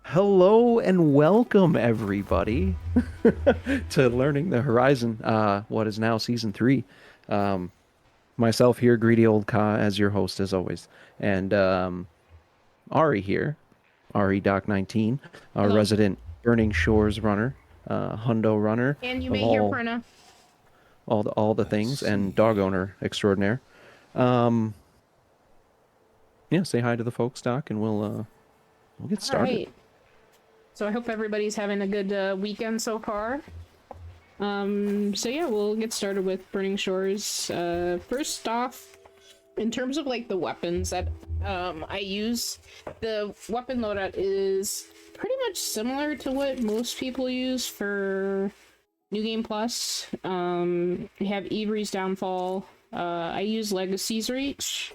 Hello and welcome everybody to Learning the Horizon, what is now season three. Um, Myself here, Greedy Old Ka, as your host as always, and Ari here, Ari Doc 19, our Hello. resident Burning Shores runner, Hundo runner And you of may hear Prina. all the things, Nice. and dog owner extraordinaire. Um, yeah, say hi to the folks, Doc, and we'll get All started. right. So I hope everybody's having a good weekend so far. So yeah, we'll get started with Burning Shores. First off, in terms of like the weapons that I use, the weapon loadout is pretty much similar to what most people use for New Game Plus. We have Avery's Downfall. I use Legacy's Reach.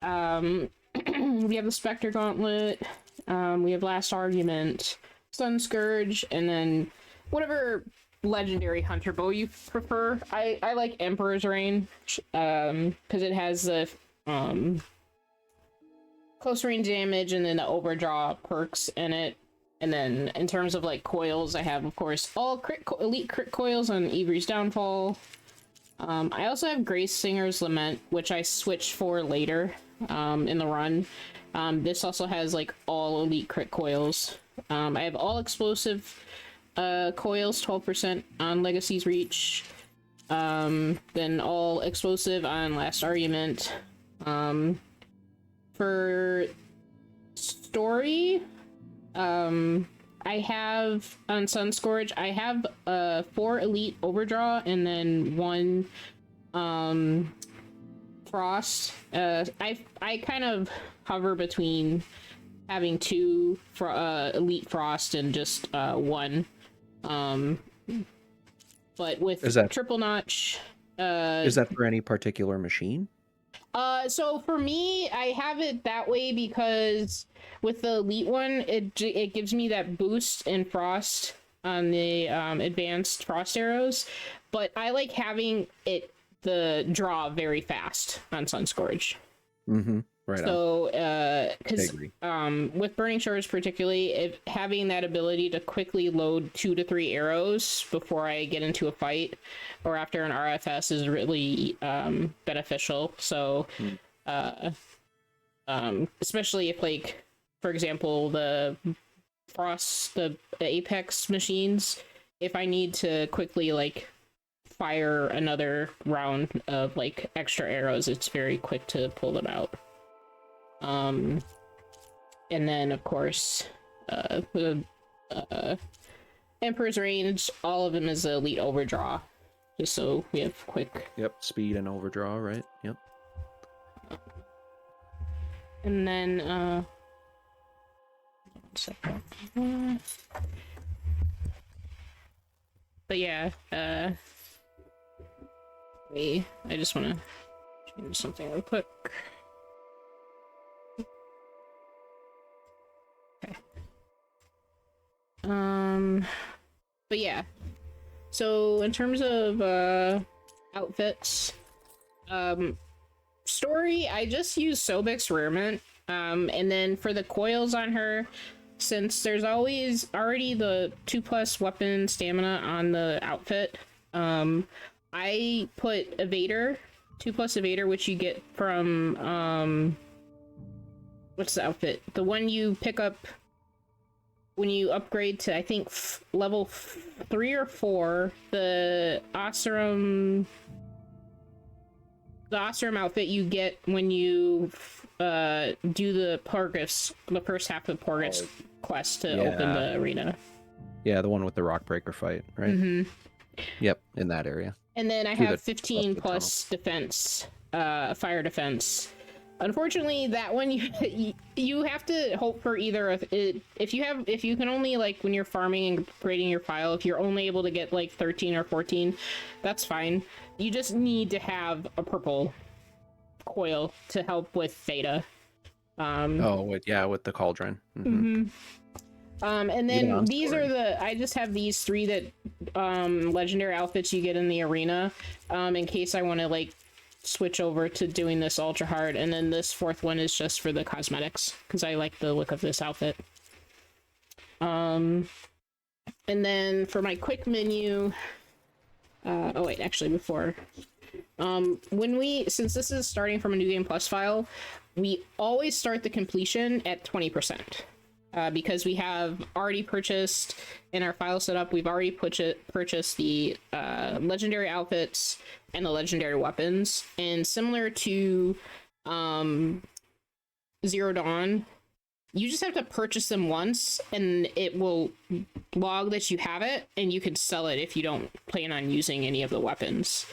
Um, we have the Spectre Gauntlet. We have Last Argument, Sun Scourge, and then whatever legendary hunter bow you prefer. I like Emperor's Reign, because it has the close range damage and then the overdraw perks in it. And then in terms of like coils, I have of course all elite crit coils on Avery's Downfall. I also have Grace Singer's Lament, which I switched for later in the run. This also has like all elite crit coils. I have all explosive coils, 12% on Legacy's Reach. Then all explosive on Last Argument. For story, I have on Sun Scourge, I have 4 elite overdraw and then 1 frost. I kind of hover between having 2 elite frost and just 1. But with Is that triple notch, is that for any particular machine? so for me, I have it that way because with the elite one, it gives me that boost in frost on the advanced frost arrows, but I like having it the draw very fast on Sun Scourge. Mm-hmm. Right on. So, because agree. with Burning Shores particularly, having that ability to quickly load 2 to 3 arrows before I get into a fight or after an RFS is really beneficial. So, uh, especially if like, for example, the Apex machines, if I need to quickly like fire another round of like extra arrows, it's very quick to pull them out. And then of course, the Emperor's Range, all of them is elite overdraw, just so we have quick. Yep, speed and overdraw, right? Yep. And then, one second. But yeah, wait, I just want to change something real quick. But yeah, so in terms of outfits, story, I just use Sobek's Rearment, and then for the coils on her, since there's always already the 2+ weapon stamina on the outfit, I put Evader, 2+ Evader, which you get from what's the outfit? The one you pick up when you upgrade to, I think, level 3 or 4, the Oseram outfit you get when you do the Porgus, the first half of Porgus quest to open the arena. Yeah, the one with the rock breaker fight, right? Mm-hmm. Yep, in that area. And then I have 15+ defense, fire defense. Unfortunately, that one you have to hope for either if you can only, like, when you're farming and grading your file, if you're only able to get like 13 or 14, that's fine. You just need to have a purple coil to help with theta. With the cauldron. Mm-hmm. And then these are I just have these 3 that legendary outfits you get in the arena, in case I want to like switch over to doing this ultra hard, and then this 4th one is just for the cosmetics because I like the look of this outfit. Um, and then for my quick menu, oh wait, actually before, since this is starting from a New Game Plus file, we always start the completion at 20%. Because we have already purchased in our file setup, we've already purchased the legendary outfits and the legendary weapons. And similar to Zero Dawn, you just have to purchase them once and it will log that you have it, and you can sell it if you don't plan on using any of the weapons.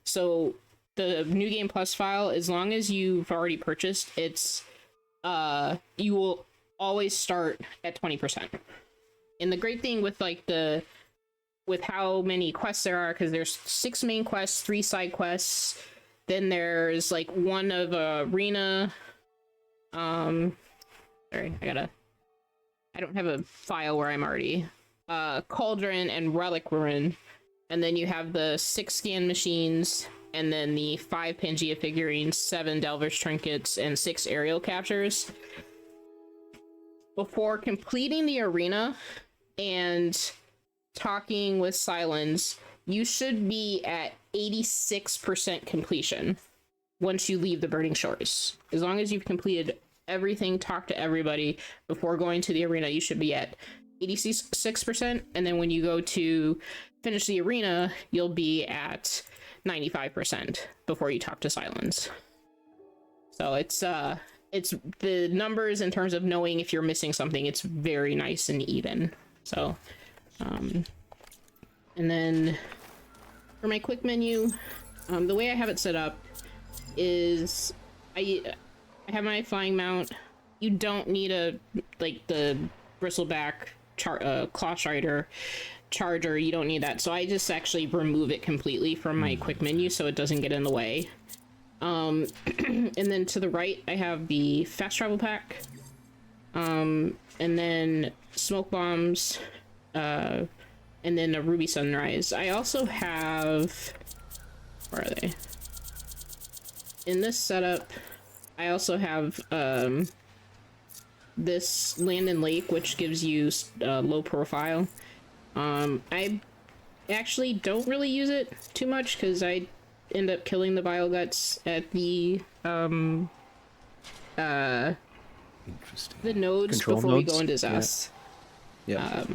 So the New Game Plus file, as long as you've already purchased, you will always start at 20%. And the great thing with with how many quests there are, because there's 6 main quests, 3 side quests, then there's like 1 of arena. Sorry, I don't have a file where I'm already Cauldron and Relic Ruin, and then you have the 6 scan machines, and then the 5 Pangea figurines, 7 Delver's trinkets, and 6 aerial captures. Before completing the arena and talking with Silence, you should be at 86% completion once you leave the Burning Shores. As long as you've completed everything, talked to everybody before going to the arena, you should be at 86%. And then when you go to finish the arena, you'll be at 95% before you talk to Silence. So it's the numbers in terms of knowing if you're missing something, it's very nice and even. So and then for my quick menu, the way I have it set up is I have my flying mount. You don't need the bristleback claw strider charger. You don't need that, so I just actually remove it completely from my quick menu so it doesn't get in the way. And then to the right, I have the fast travel pack, and then smoke bombs, and then a ruby sunrise. I also have, where are they? In this setup, I also have this land and lake, which gives you low profile. I actually don't really use it too much because I end up killing the bile guts at the nodes Control before we nodes? go into Zest. Yeah.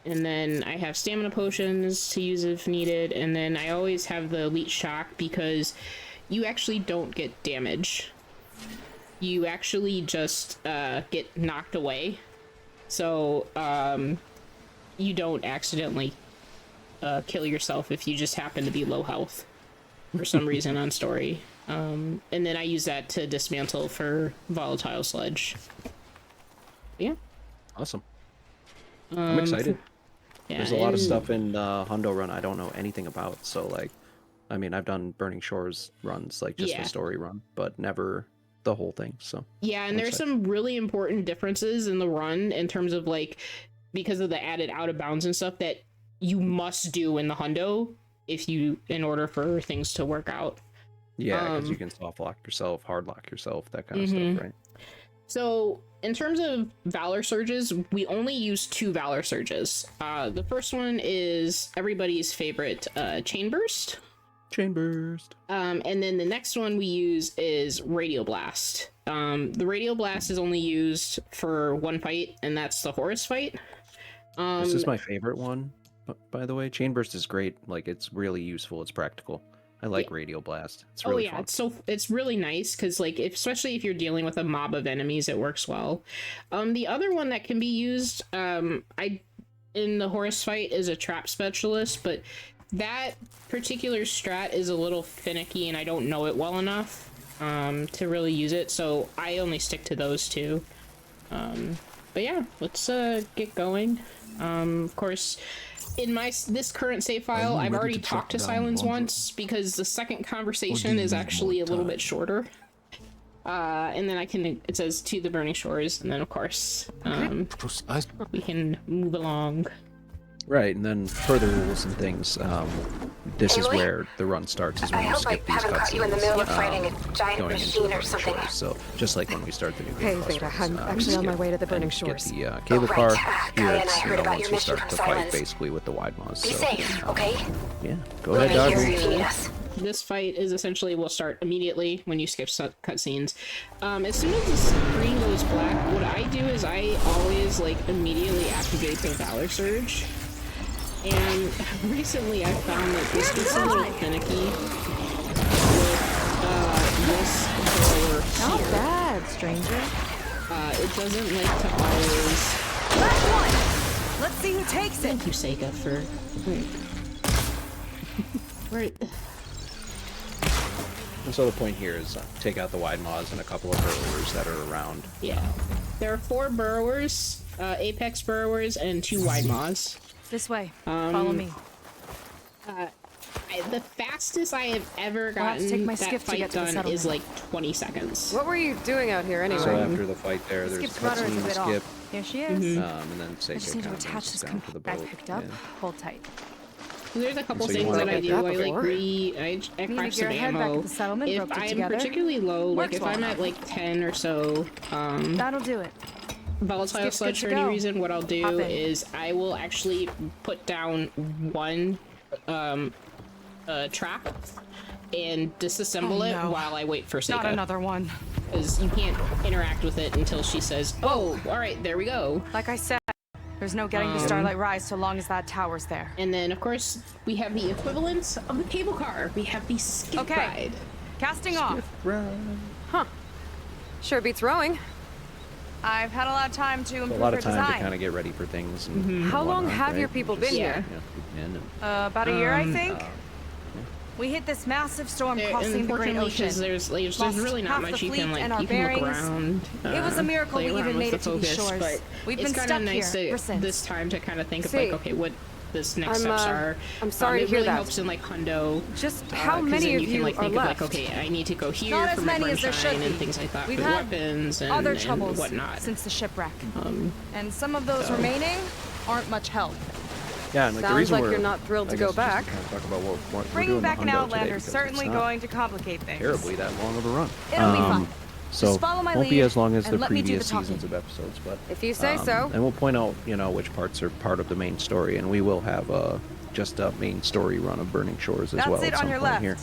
And then I have stamina potions to use if needed, and then I always have the elite shock because you actually don't get damage. You actually just get knocked away. So you don't accidentally kill yourself if you just happen to be low health for some reason on story. And then I use that to dismantle for volatile sledge. Yeah. Awesome. I'm excited. Yeah, There's a lot of stuff in Hundo Run I don't know anything about. So like, I mean, I've done Burning Shores runs, like just the story run, but never the whole thing. So yeah, and there's some really important differences in the run in terms of like, because of the added out of bounds and stuff that you must do in the Hundo in order for things to work out. Yeah, because you can soft lock yourself, hard lock yourself, that kind of stuff, right? So in terms of Valor Surges, we only use 2 Valor Surges. The first one is everybody's favorite Chain Burst. Chain Burst. And then the next one we use is Radial Blast. The Radial Blast is only used for one fight, and that's the Horus fight. This is my favorite one, by the way. Chain Burst is great. Like, it's really useful. It's practical. I like Radial Blast. It's really fun. It's really nice because like especially if you're dealing with a mob of enemies, it works well. The other one that can be used, in the Horus fight is a Trap Specialist, but that particular strat is a little finicky and I don't know it well enough to really use it, so I only stick to those 2. But yeah, let's get going. Of course, in this current save file, I've already talked to Silence once because the second conversation is actually a little bit shorter. And then it says to the Burning Shores, and then of course, we can move along. Right, and then further rules and things. this is Emily? where the run starts, is I when you hope I skip these haven't caught you in the cutscenes, middle of fighting a giant going into machine the or Burning something. Shores. So just like when we start the new Hey, Game Plus Veda, runs, I'm we actually on my skip way to the Burning and Shores. get the cable right. car. Gaia Here and I it's, heard about once your we mission start from the fight, Silence. basically with the wide mods. Be So, safe, okay? yeah, go We'll ahead, be here Dodger. if you need us. This fight is essentially will start immediately when you skip cutscenes. As soon as the screen goes black, what I do is I always like immediately activate the Valor Surge. And recently I found that this gets a little finicky with this blower Not here. bad, stranger. It doesn't like to always. Last one! Let's see who takes it! Thank you, Sega, for. Where? And so the point here is take out the wide mods and a couple of burrowers that are around. Yeah. There are 4 burrowers, apex burrowers, and 2 wide maws. This way. Follow me. The fastest I have ever I'll have to take gotten my that skiff to fight get to the done settlement. is like 20 seconds. What were you doing out here anyway? So after the fight there, there's a Skip's rudder is a cutscene bit skip, off. Here she is. and then I just Seika need to kind of attach brings this us down to the computer boat. I've picked up. and- Hold tight. There's a couple So you things wanna that I get do. that I like before? I Need craft to some get your head back ammo. at the settlement, If roped it I'm together. particularly low, like Works if well I'm at enough. like 10 or so, That'll do it. volatile Skip's sludge good for to any go. reason, what I'll Hop do in. is I will actually put down one trap and disassemble Oh, it no. while I wait for Not Seika. another one. Because you can't interact with it until she says, "Oh, all right, there we go." Like I said, there's no getting to Starlight Rise so long as that tower's there. And then, of course, we have the equivalent of the cable car. We have the skip Okay. ride. Casting off. Sure beats rowing. I've had a lot of time to A improve lot her of time to design. kind of get ready for things. And How long whatnot, have right? your people Just, been Yeah. here? yeah, and About a year, I think. We hit this massive storm crossing the Great Unfortunately, Ocean. because there's Lost really not half much the you can fleet like. and our You can look bearings. around. It was a miracle play we even around made with it the to these focus, shores. But We've it's been kind of stuck nice here to ever since. this time to kind of think of See, like, okay, what this next I'm, steps are. I'm sorry to it hear really that. helps in like hundo. Just how 'cause many then of you can you like are think left? of like, okay, I need to go here Not for as my many as there sunshine should and be. things like that We've with had weapons and, other and troubles whatnot. since the shipwreck. And some of those remaining aren't much help. yeah, and like the Sounds reason like we're, you're not thrilled I to guess go just to back. kind of talk about what we're Bringing doing back the an hundo today, Outlander because is certainly it's not going to complicate things. terribly that long of a run. It'll be fun. So Just follow my won't be lead as long as the and let me do previous the talking. seasons of episodes, but If you say so. And we'll point out, which parts are part of the main story, and we will have just a main story run of Burning Shores as That's well it at on some your point left. here.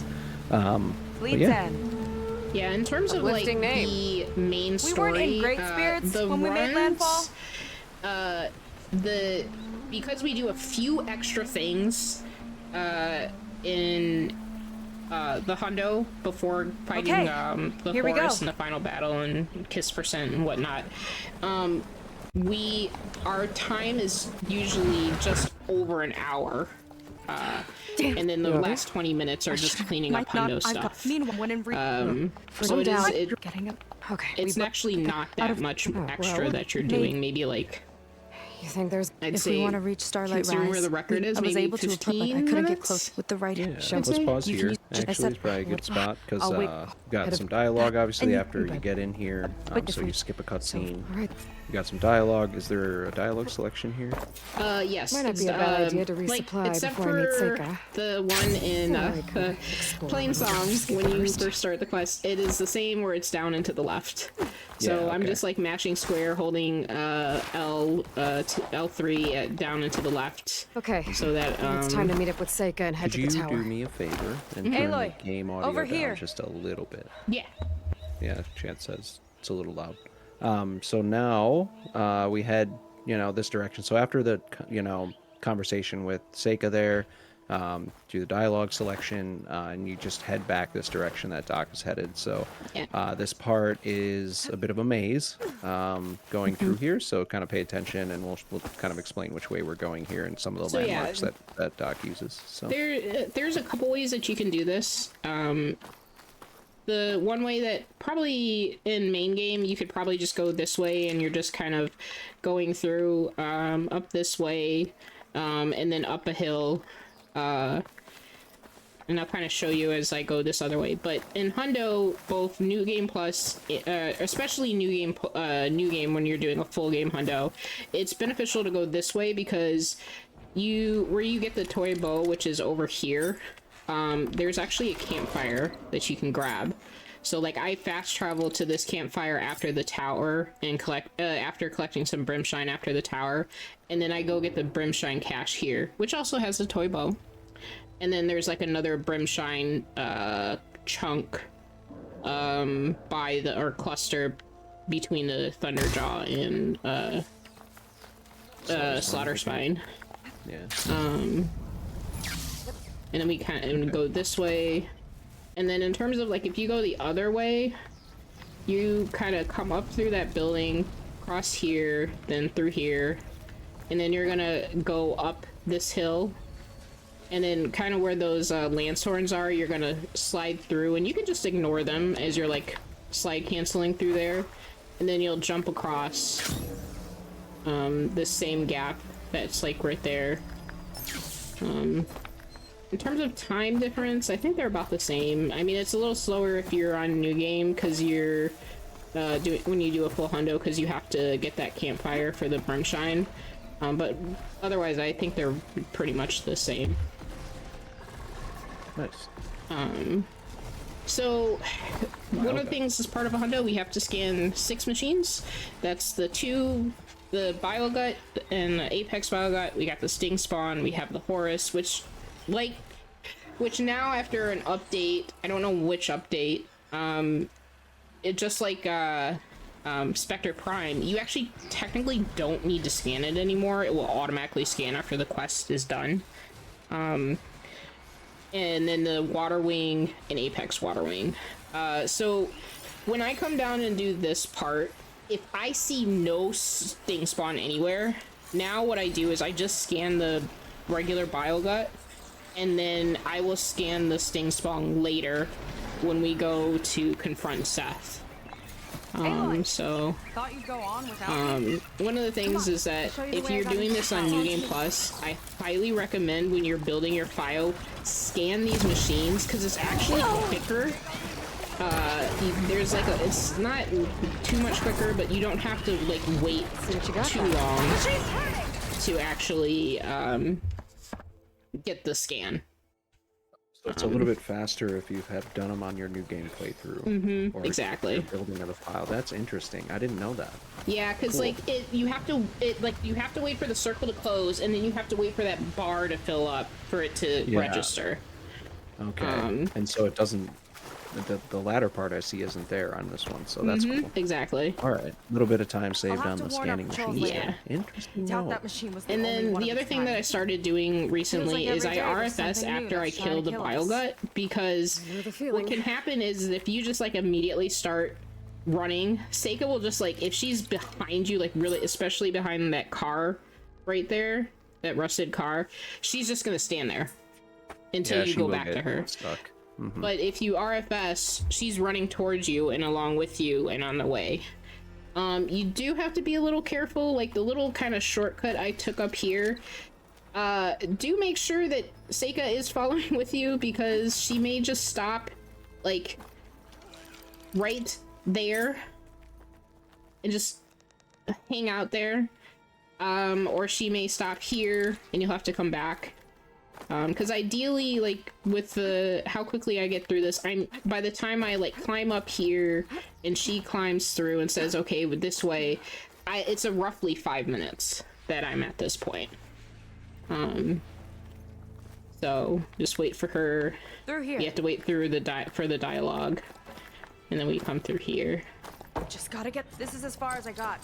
But Fleet's yeah. End. Yeah, in terms of like Uplifting name. the main We story, weren't in great spirits the when we made landfall. Because we do a few extra things in the hundo before fighting Okay, the here we horse go. in the final battle and kiss percent and whatnot. Our time is usually just over an hour. And then the last 20 minutes are just cleaning up Might not. hundo I've got stuff. meanwhile when in So it is, getting up. Okay. it's actually not that much extra that you're doing. Maybe like, You think there's... I'd If say, we want to reach Starlight considering Rise, where the record is, I was maybe able to equip, but I 15 couldn't get minutes? close with the right Yeah, shout. let's pause You here. can- I Actually, said, it's probably a good spot because I'll wait. got Head some of- dialogue, obviously, and after you but- get in here. but So if you we- skip a cutscene. All right. You got some dialogue. Is there a dialogue selection here? Yes. Might not it's, be a bad idea to like, resupply except before I meet for Seika. the one in Like, explore Plain what Song, others when you first. first start the quest, it is the same where it's down and to the left. So Yeah, I'm okay. just like mashing square, holding L3 down and to the left. Okay. So that It's time to meet up with Seika and head Could to you the tower. do me a favor and turn Aloy, the game audio over down here. just a little bit? yeah. Yeah, Chance says it's a little loud. So now we head, this direction. So after the, conversation with Seika there, do the dialogue selection, and you just head back this direction that Doc is headed. So Yeah. this part is a bit of a maze going through here. So kind of pay attention, and we'll kind of explain which way we're going here and some of the So, yeah. landmarks that Doc uses. So There's a couple ways that you can do this. The one way that probably in main game you could probably just go this way and you're just kind of going through up this way and then up a hill, and I'll kind of show you as I go this other way. But in Hundo, both New Game Plus, especially New Game when you're doing a full game Hundo, it's beneficial to go this way because where you get the toy bow, which is over here, there's actually a campfire that you can grab. So like I fast travel to this campfire after the tower and after collecting some brimshine after the tower, and then I go get the brimshine cache here, which also has a toy bow. And then there's like another brimshine chunk by the or cluster between the Thunderjaw and Slaughter Spine. Yeah. And then we kind of go this way. And then in terms of like if you go the other way, you kind of come up through that building, cross here, then through here, and then you're gonna go up this hill, and then kind of where those lance horns are, you're gonna slide through, and you can just ignore them as you're like slide canceling through there, and then you'll jump across this same gap that's like right there. In terms of time difference, I think they're about the same. I mean, it's a little slower if you're on new game because you're when you do a full hundo, because you have to get that campfire for the brimshine. But otherwise, I think they're pretty much the same. Nice. So one of the things as part of a hundo, we have to scan 6 machines. That's the Biogut and the Apex Biogut. We got the Sting Spawn. We have the Horus, which now after an update, I don't know which update, it just like Spectre Prime, you actually technically don't need to scan it anymore. It will automatically scan after the quest is done. And then the Water Wing and Apex Water Wing. So when I come down and do this part, if I see no Sting Spawn anywhere, now what I do is I just scan the regular Biogut, and then I will scan the Sting Spawn later when we go to confront Seth. So Thought you'd go on without me. one of the things is that if you're doing this on New Game Plus, I highly recommend when you're building your file, scan these machines, because it's actually quicker. There's like it's not too much quicker, but you don't have to like wait too long to actually get the scan. So it's a little bit faster if you have done them on your new game playthrough. Or exactly. Building of the file. That's interesting. I didn't know that. Yeah, because like you have to wait for the circle to close, and then you have to wait for that bar to fill up for it to register. Okay. And so it doesn't. The latter part I see isn't there on this one, so that's cool. Exactly. All right, a little bit of time saved on to the warn scanning up patrols machine. later. Yeah, interesting. Doubt No. that machine was And then the other thing that I started doing recently is I every day there's RFS something new after I that's trying kill to the kill us. Biogut, because I know the what feeling. can happen is if you just like immediately start running, Seika will just like, if she's behind you, like really, especially behind that car right there, that rusted car, she's just gonna stand there until Yeah, you she go will back to get her. stuck. But if you RFS, she's running towards you and along with you and on the way. You do have to be a little careful, like the little kind of shortcut I took up here. Do make sure that Seika is following with you, because she may just stop, like, right there and just hang out there. Or she may stop here and you'll have to come back. Because ideally, like, with how quickly I get through this, by the time I, like, climb up here and she climbs through and says, okay, but this way, it's a roughly 5 minutes that I'm at this point. So, just wait for her. Through here. You have to wait through for the dialogue. And then we come through here. Just gotta get. This is as far as I got.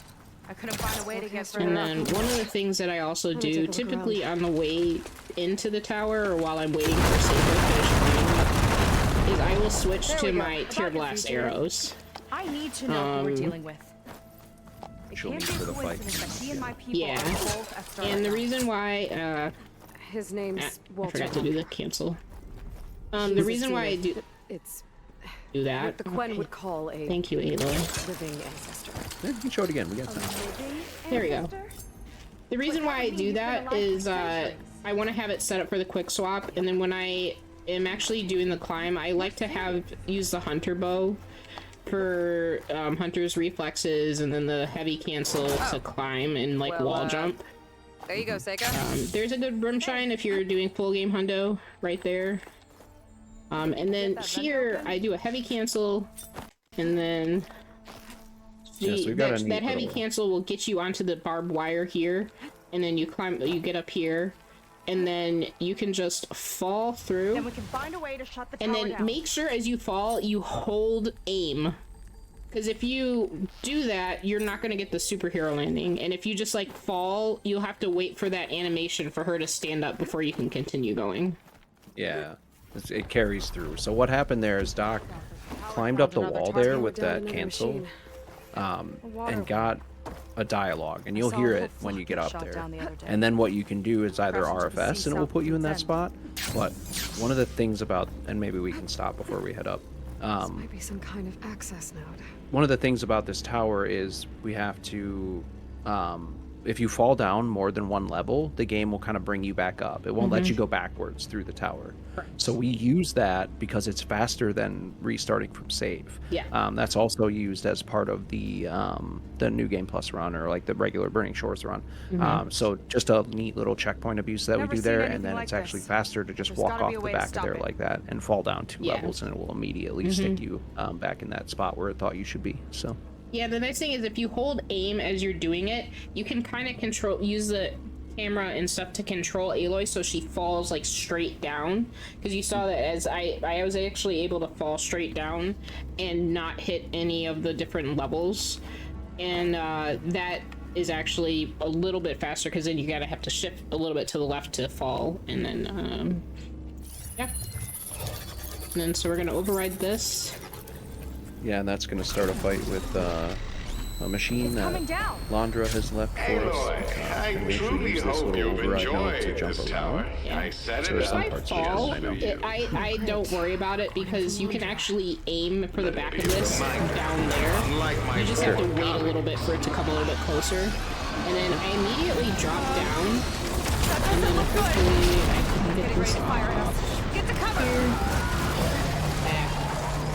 I couldn't find a way to get further And up. then one of the things that I also take a do, look typically on the way into the tower or while I'm waiting for Saber to finish climbing, is I will switch There to we go. my About tear your blast future. arrows. I need to know who we're dealing with. It She'll can't need be a for the fight. coincidence that he and my people Yeah. are both at start And the now. reason why, His name's I Walter. forgot to do the cancel. The He's a reason why I do It's that. what the Quen okay. would call a Thank you, Aloy. living ancestor. Yeah, you can show it again. We got time. There we go. The reason why I do that is I want to have it set up for the quick swap, and then when I am actually doing the climb, I like to use the hunter bow for hunter's reflexes, and then the heavy cancel to climb and like well, wall jump. There you go, Seika. There's a good brimshine if you're doing full game hundo right there. And then here I do a heavy cancel, and then Yes, we've got a neat that heavy little- cancel will get you onto the barbed wire here, and then you get up here, and then you can just fall through. Then we can find a way to shut the tower And then down. make sure as you fall, you hold aim. Because if you do that, you're not going to get the superhero landing. And if you just like fall, you'll have to wait for that animation for her to stand up before you can continue going. Yeah, it carries through. So what happened there is Doc climbed up the wall there with that cancel, and got a dialogue, and you'll hear it when you get up there. And then what you can do is either RFS and it will put you in that spot. But one of the things about, and maybe we can stop before we head up. This might be some kind of access node. One of the things about this tower is we have to, if you fall down more than one level, the game will kind of bring you back up. It won't let you go backwards through the tower. So we use that because it's faster than restarting from save. Yeah. That's also used as part of the New Game Plus run, or like the regular Burning Shores run. So just a neat little checkpoint abuse that Never we do seen there, anything and then like it's actually this. faster to just There's walk gotta off be a the way to back of stop there it. like that and fall down 2 Yeah. levels, and it will immediately stick you back in that spot where it thought you should be. So. Yeah, the nice thing is if you hold aim as you're doing it, you can kind of use the camera and stuff to control Aloy so she falls like straight down. Because you saw that as I was actually able to fall straight down and not hit any of the different levels. And that is actually a little bit faster because then you gotta have to shift a little bit to the left to fall. And then, yeah. And then so we're gonna override this. Yeah, and that's going to start a fight with a machine that coming down. Landra has left for us. Aloy, I And we actually truly use this hope little you've override node enjoyed to jump this around. tower. I set So it there's up some If I parts fall, just for you. I don't worry about it because you can actually aim for the back of this down there. Unlike my You just have to favorite wait a little bit for it to come a little bit closer. And then I immediately drop down. And then hopefully I can get this off. Get to cover.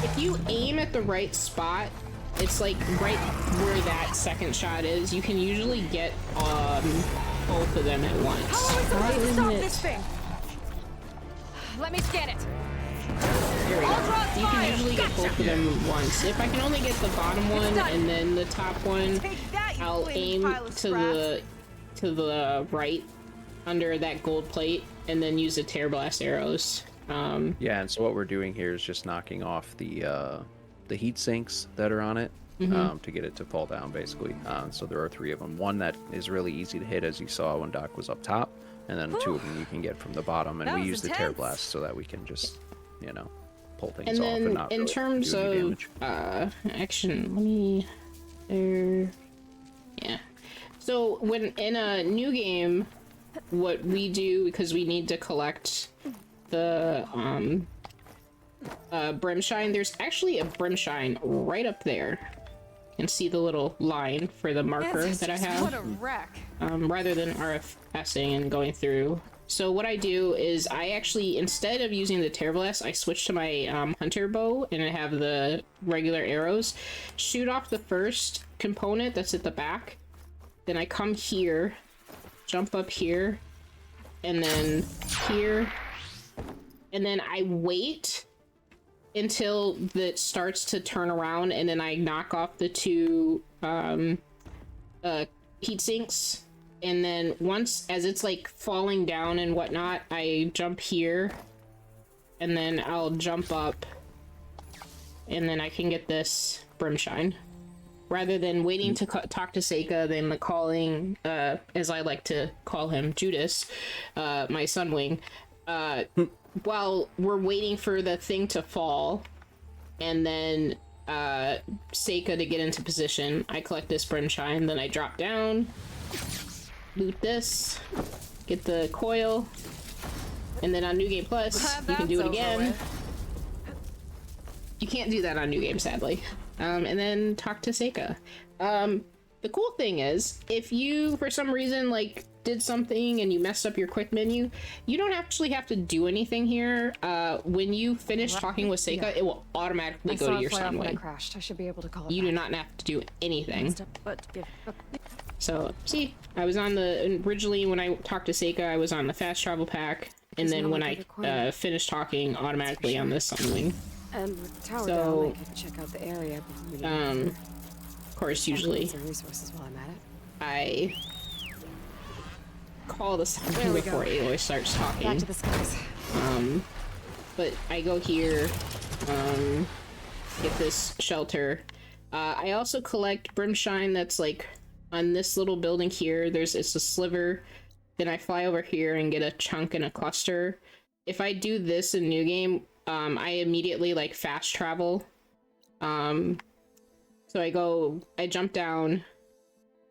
If you aim at the right spot, it's like right where that second shot is, you can usually get both of them at once. How are we Why supposed to isn't stop it? this thing? Let me scan it. There we I'll go. draw You fire. can usually get both of them at once. If I can only get the bottom one done. and then the top one, Take that, you I'll flaming aim pile of scrap. to the right under that gold plate and then use the tear blast arrows. Yeah, and so what we're doing here is just knocking off the heat sinks that are on it to get it to fall down, basically. So there are 3 of them. One that is really easy to hit, as you saw when Doc was up top, and then 2 of them you can get from the bottom. And That we was use the tear intense. blast so that we can just, pull things And off then and not in really terms do any of damage. action, let me there. Yeah. So when in a new game, what we do, because we need to collect the brimshine, there's actually a brimshine right up there. You can see the little line for the marker that I have. What a wreck. Rather than RFSing and going through. So what I do is I actually, instead of using the tear blast, I switch to my hunter bow, and I have the regular arrows. Shoot off the first component that's at the back. Then I come here, jump up here, and then here. And then I wait until it starts to turn around, and then I knock off the 2 heat sinks. And then once, as it's like falling down and whatnot, I jump here, and then I'll jump up, and then I can get this brimshine. Rather than waiting to talk to Seika, then calling, as I like to call him, Judas, my Sunwing, while we're waiting for the thing to fall, and then Seika to get into position, I collect this brimshine, then I drop down, loot this, get the coil, and then on New Game Plus, you can do it again. You can't do that on New Game, sadly. And then talk to Seika. The cool thing is, if you, for some reason, like, did something and you messed up your quick menu, you don't actually have to do anything here. When you finish talking with Seika, it will automatically I go saw to it your fly off when I Sunwing. crashed. I should be able to call it You do back. not have to do anything. But So, see, I was on the, originally when I talked to Seika, I was on the fast travel pack, and then when I finished talking, automatically on this Sunwing. And with the tower So, down, I could check out the area before we leave. Of course, usually Some resources while I'm at it. I call the Sunwing before Aloy starts talking. Back to the skies. But I go here, get this shelter. I also collect Brimshine that's like on this little building here. It's a sliver. Then I fly over here and get a chunk and a cluster. If I do this in New Game, I immediately like fast travel. So I jump down,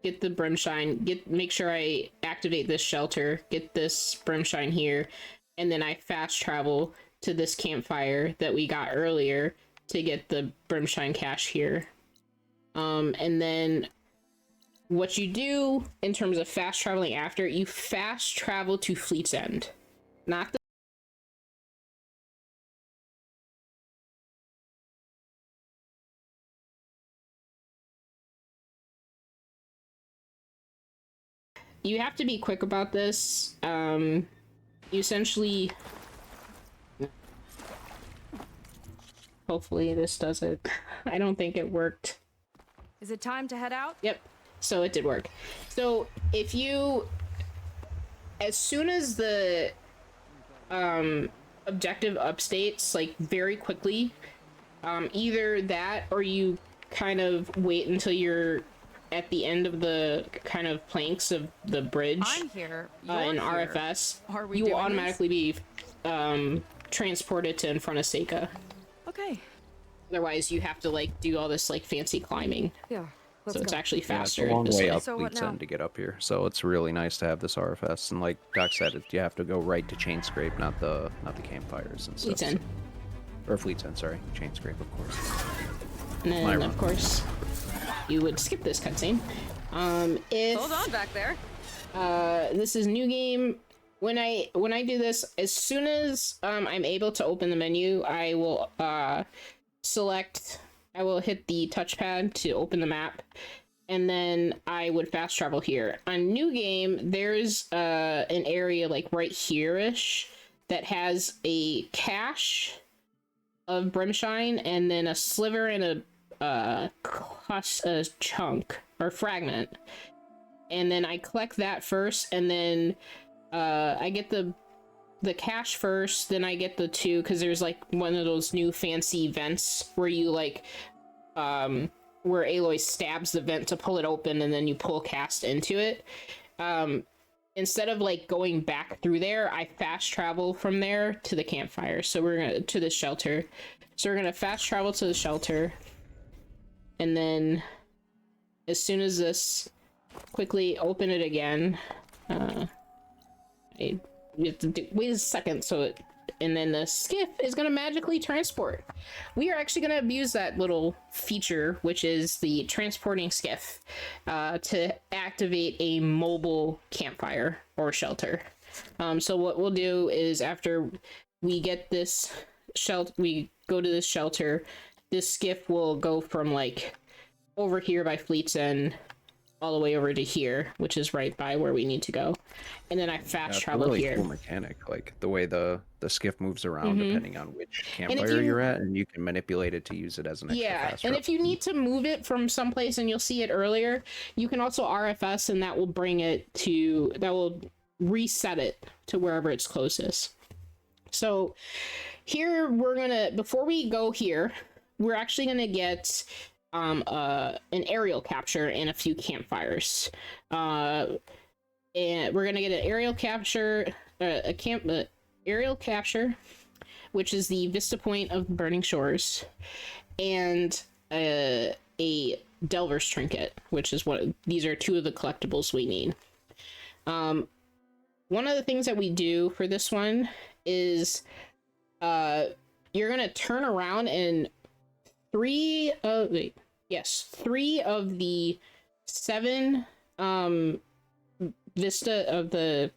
get the Brimshine, make sure I activate this shelter, get this Brimshine here, and then I fast travel to this campfire that we got earlier to get the Brimshine cache here. And then what you do in terms of fast traveling after, you fast travel to Fleet's End. Not the you have to be quick about this. You essentially, hopefully this does it. I don't think it worked. Is it time to head out? Yep, so it did work. So if you, as soon as the objective updates, like very quickly, either that or you kind of wait until you're at the end of the kind of planks of the bridge. I'm here. You're in here. RFS, Are we you will doing automatically be transported to in front of Seika. Okay. Otherwise, you have to like do all this like fancy climbing. Yeah, let's So it's go. actually Yeah, it's faster. a long this way way. up So what Fleet's now? End to get up here, so it's really nice to have this RFS. And like Doc said, you have to go right to Chain Scrape, not the campfires and stuff. Fleet's End. Or Fleet's End, sorry, Chain Scrape, of course. And then, My run. of course, you would skip this cutscene. If Hold on back there. this is New Game, when I do this, as soon as I'm able to open the menu, I will I will hit the touchpad to open the map, and then I would fast travel here. On New Game, there's an area like right here-ish that has a cache of Brimshine and then a sliver and a chunk or fragment, and then I collect that first, and then I get the cache first, then I get the two, because there's like one of those new fancy vents where you like where Aloy stabs the vent to pull it open, and then you pull cast into it. Instead of like going back through there, I fast travel from there to the campfire. So we're gonna to the shelter. So we're gonna fast travel to the shelter, and then as soon as this, quickly open it again. You have to wait a second, so it, and then the skiff is going to magically transport. We are actually going to abuse that little feature, which is the transporting skiff, to activate a mobile campfire or shelter. So what we'll do is after we get this shelter, we go to this shelter, this skiff will go from like over here by Fleet's End all the way over to here, which is right by where we need to go, and then I fast travel really here. Cool mechanic, like the way the skiff moves around depending on which if campfire you- you're at, and you can manipulate it to use it as an extra Yeah, fast and travel. if you need to move it from someplace, and you'll see it earlier, you can also RFS, and that will bring it to, that will reset it to wherever it's closest. So here we're gonna, before we go here, we're actually gonna get an aerial capture and a few campfires. And we're gonna get an aerial capture, aerial capture, which is the vista point of Burning Shores, and a Delver's Trinket, which is what, these are two of the collectibles we need. One of the things that we do for this one is you're gonna turn around, and three of the 7 vista of the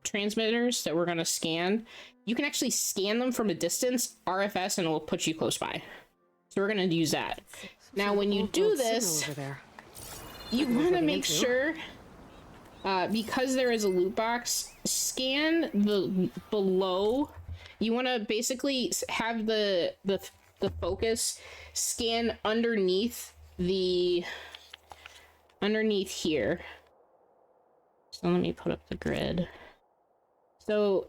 transmitters that we're going to scan, you can actually scan them from a distance, RFS, and it will put you close by. So we're going to use that. Now when you do this, you Worth want to looking make into. sure, because there is a loot box, scan the below. You want to basically have the focus scan underneath here. So let me put up the grid. So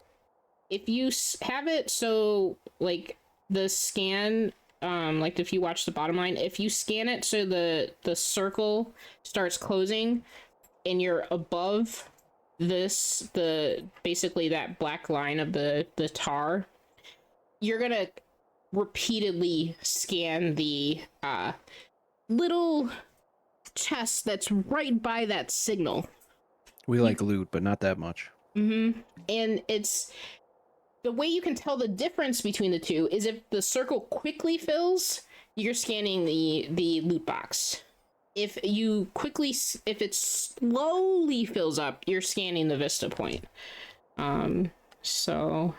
if you have it so like the scan, like if you watch the bottom line, if you scan it so the circle starts closing and you're above this, basically that black line of the tar, you're gonna repeatedly scan the little chest that's right by that signal. We like loot, but not that much. And it's the way you can tell the difference between the two is if the circle quickly fills, you're scanning the loot box. If it slowly fills up, you're scanning the vista point. So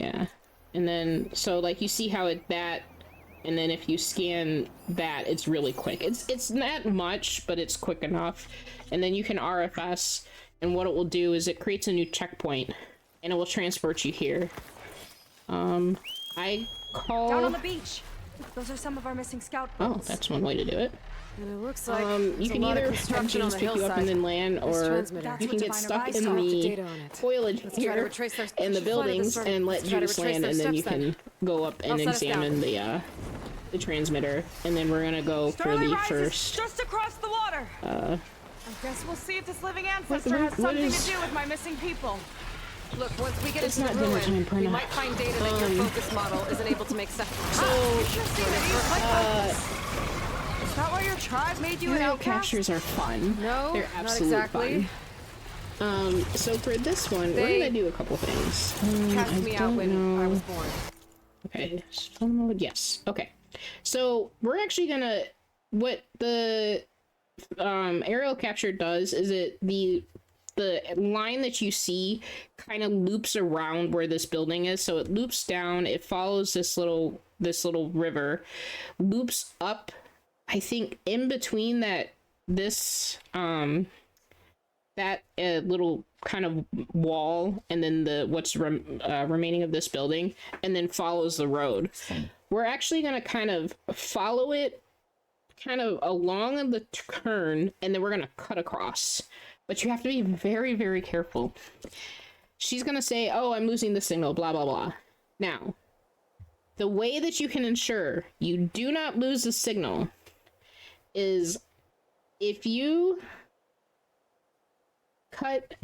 yeah, and then so like you see how that, and then if you scan that, it's really quick. It's not much, but it's quick enough. And then you can RFS, and what it will do is it creates a new checkpoint, and it will transport you here. I call Down on the beach. Those are some of our missing scout Oh, boats. that's one way to do it. And it looks like You there's can a lot of either have construction on James the pick you up and hillside. then land, This or transmitter. That's you can what get Diviner stuck Eyes in saw. the Data on it. foliage Let's try to here retrace their and the she flooded buildings sort- and let let's try to Judas retrace land, their and then you steps can go up and I'll set us examine the transmitter. And then we're gonna go for Starlight the Rise first. is just across the water. I guess we'll see if this living ancestor has what something is- to do with my missing people. Look, once we get It's into the not dinner ruin, time, we Brenna. might find data that your focus model isn't able to make sense. So Interesting that you like this. Is that why your tribe made you an aerial outcast? captures are fun. No, They're not absolutely exactly. fun. So for this one, we're They gonna do a couple things. Cast I me out don't when I know. was born. Okay, fun mode, yes. Okay, so we're actually gonna, what the aerial capture does is the line that you see kind of loops around where this building is. So it loops down, it follows this little river, loops up, I think in between that little kind of wall and then the what's remaining of this building, and then follows the road. We're actually going to kind of follow it kind of along the turn, and then we're going to cut across. But you have to be very, very careful. She's going to say, oh, I'm losing the signal, blah, blah, blah. Now, the way that you can ensure you do not lose the signal is if you cut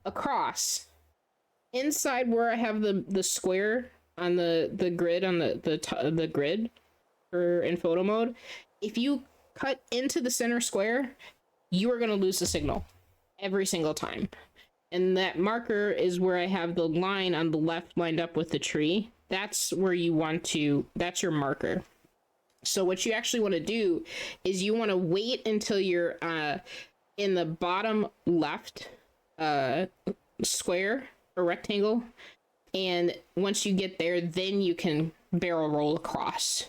across inside where I have the square on the grid, on the grid for in photo mode, if you cut into the center square, you are going to lose the signal every single time. And that marker is where I have the line on the left lined up with the tree. That's where you want to, that's your marker. So what you actually want to do is you want to wait until you're in the bottom left square or rectangle, and once you get there, then you can barrel roll across.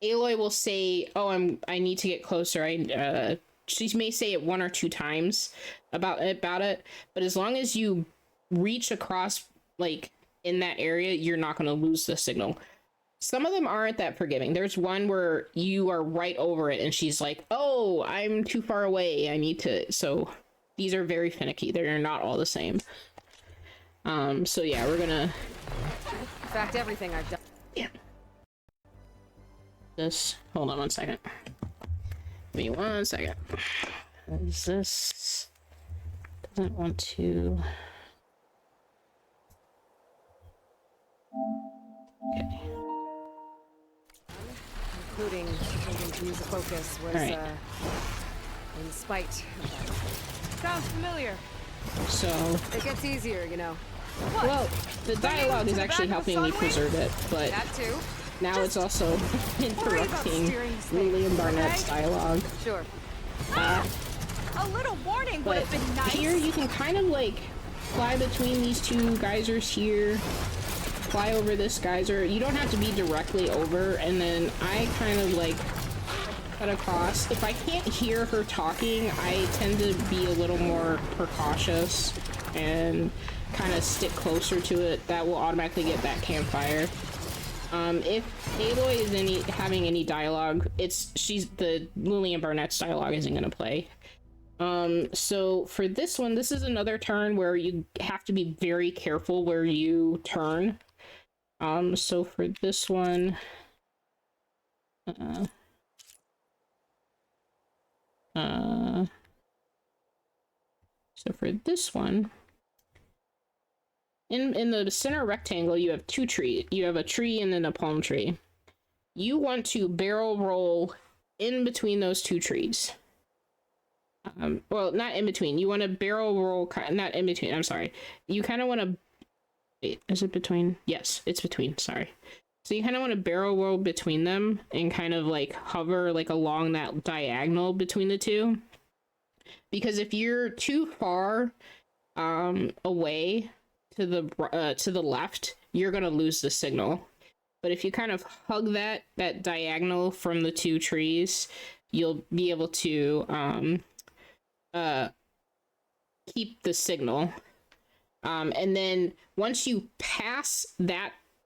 Aloy will say, oh, I need to get closer. She may say it one or two times about it, but as long as you reach across like in that area, you're not going to lose the signal. Some of them aren't that forgiving. There's one where you are right over it and she's like, oh, I'm too far away, I need to. So these are very finicky. They're not all the same. So yeah, we're gonna In fact, everything I've done. yeah. This, hold on one second. Give me 1 second. Is this doesn't want to. Okay. Including changing to use a focus was All right. in spite of Sounds familiar. So, that. It gets easier, you know. well, the dialogue is to the actually back of the helping me Sunwing? preserve it, but That too. now it's also worry about interrupting steering this thing, William Barnett's okay? dialogue. Sure. A little warning would But have been nice. here you can kind of like fly between these two geysers here, fly over this geyser. You don't have to be directly over, and then I kind of like cut across. If I can't hear her talking, I tend to be a little more precautious and kind of stick closer to it. That will automatically get that campfire. If Aloy is having any dialogue, the Lillian Barnett's dialogue isn't gonna play. So for this one, this is another turn where you have to be very careful where you turn. So for this one, so for this one, in the center rectangle, you have two trees. You have a tree and then a palm tree. You want to barrel roll in between those two trees. Well, not in between. You want to barrel roll, not in between. I'm sorry. You kind of want to. Wait, is it between? Yes, it's between. Sorry. So you kind of want to barrel roll between them and kind of like hover like along that diagonal between the two. Because if you're too far away to the left, you're gonna lose the signal. But if you kind of hug that diagonal from the two trees, you'll be able to keep the signal. And then once you pass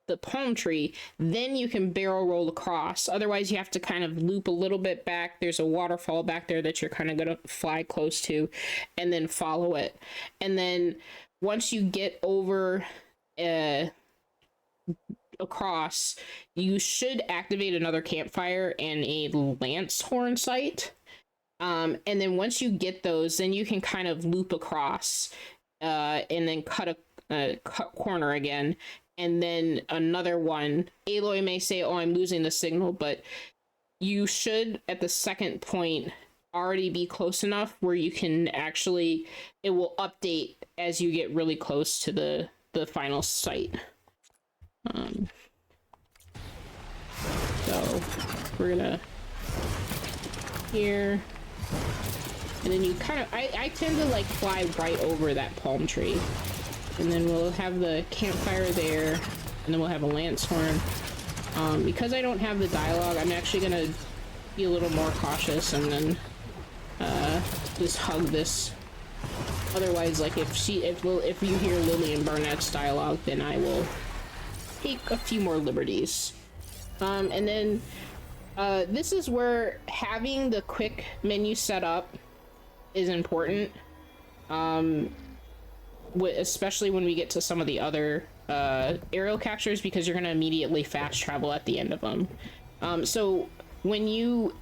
the palm tree, then you can barrel roll across. Otherwise, you have to kind of loop a little bit back. There's a waterfall back there that you're kind of gonna fly close to, and then follow it. And then once you get over across, you should activate another campfire and a lance horn sight. And then once you get those, then you can kind of loop across and then cut a corner again. And then another one. Aloy may say, oh, I'm losing the signal, but you should, at the second point, already be close enough where you can actually, it will update as you get really close to the final site. So we're gonna here, and then you kind of, I tend to like fly right over that palm tree, and then we'll have the campfire there, and then we'll have a lance horn. Because I don't have the dialogue, I'm actually gonna be a little more cautious and then just hug this. Otherwise, like if you hear Lillian Barnett's dialogue, then I will take a few more liberties. And then this is where having the quick menu set up is important, especially when we get to some of the other aerial captures, because you're going to immediately fast travel at the end of them. So when you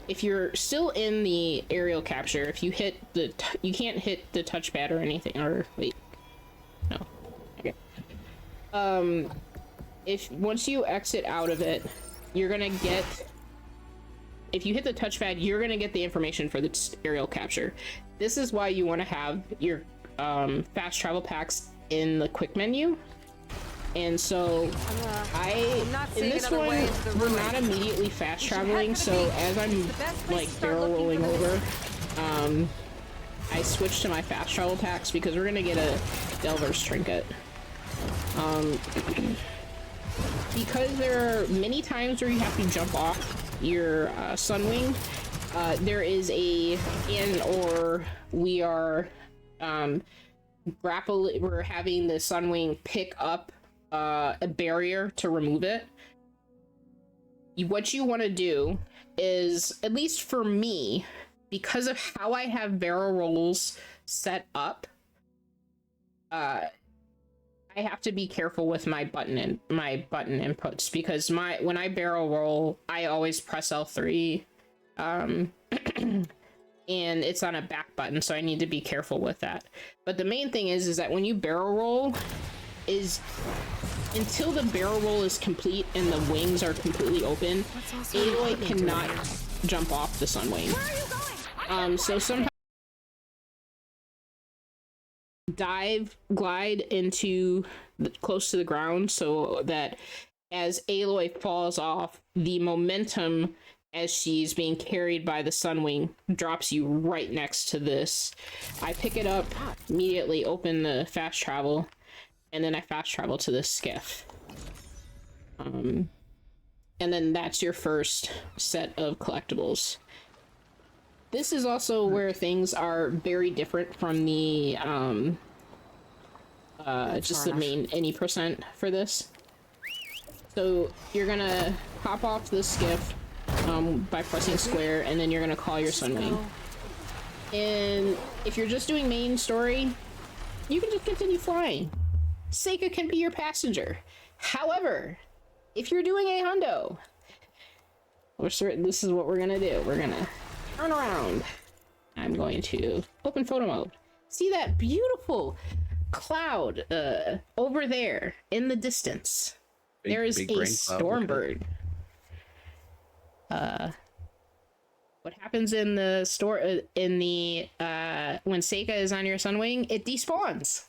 if you're still in the aerial capture, if you hit you can't hit the touchpad or anything, or wait, no, okay. If once you exit out of it, you're gonna get, if you hit the touchpad, you're gonna get the information for the aerial capture. This is why you want to have your fast travel packs in the quick menu. And so in this one, we're not immediately fast traveling, so as I'm like barrel rolling over, I switch to my fast travel packs because we're gonna get a Delver's Trinket. Because there are many times where you have to jump off your Sunwing, there is we are we're having the Sunwing pick up a barrier to remove it. What you want to do is, at least for me, because of how I have barrel rolls set up, I have to be careful with my button inputs, because when I barrel roll, I always press L3, and it's on a back button, so I need to be careful with that. But the main thing is that when you barrel roll, until the barrel roll is complete and the wings are completely open, Aloy cannot jump off the Sunwing. So sometimes glide into close to the ground, so that as Aloy falls off, the momentum as she's being carried by the Sunwing drops you right next to this. I pick it up, immediately open the fast travel, and then I fast travel to this skiff. and then that's your first set of collectibles. This is also where things are very different from the just the main any percent for this. So you're gonna pop off the skiff by pressing square, and then you're gonna call your Sunwing. And if you're just doing main story, you can just continue flying. Seika can be your passenger. However, if you're doing a hundo, we're certain this is what we're gonna do. We're gonna turn around. I'm going to open photo mode. See that beautiful cloud over there in the distance? There is a stormbird. What happens in the when Seika is on your Sunwing, it despawns.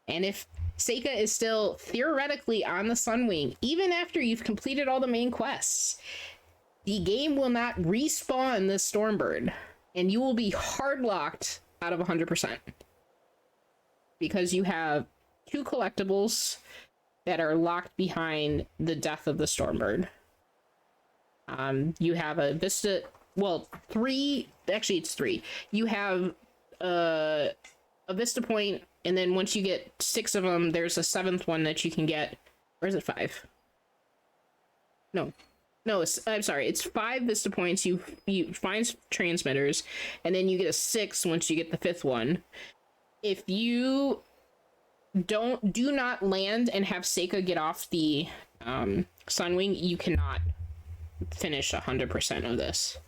And if Seika is still theoretically on the Sunwing, even after you've completed all the main quests, the game will not respawn the Stormbird, and you will be hard locked out of 100%. Because you have 2 collectibles that are locked behind the death of the Stormbird. You have a Vista, well, 3, actually it's 3. You have a Vista Point, and then once you get 6 of them, there's a 7th one that you can get. Or is it 5? No, I'm sorry. It's 5 Vista Points. You find transmitters, and then you get a 6 once you get the 5th one. If you do not land and have Seika get off the Sunwing, you cannot finish 100% of this.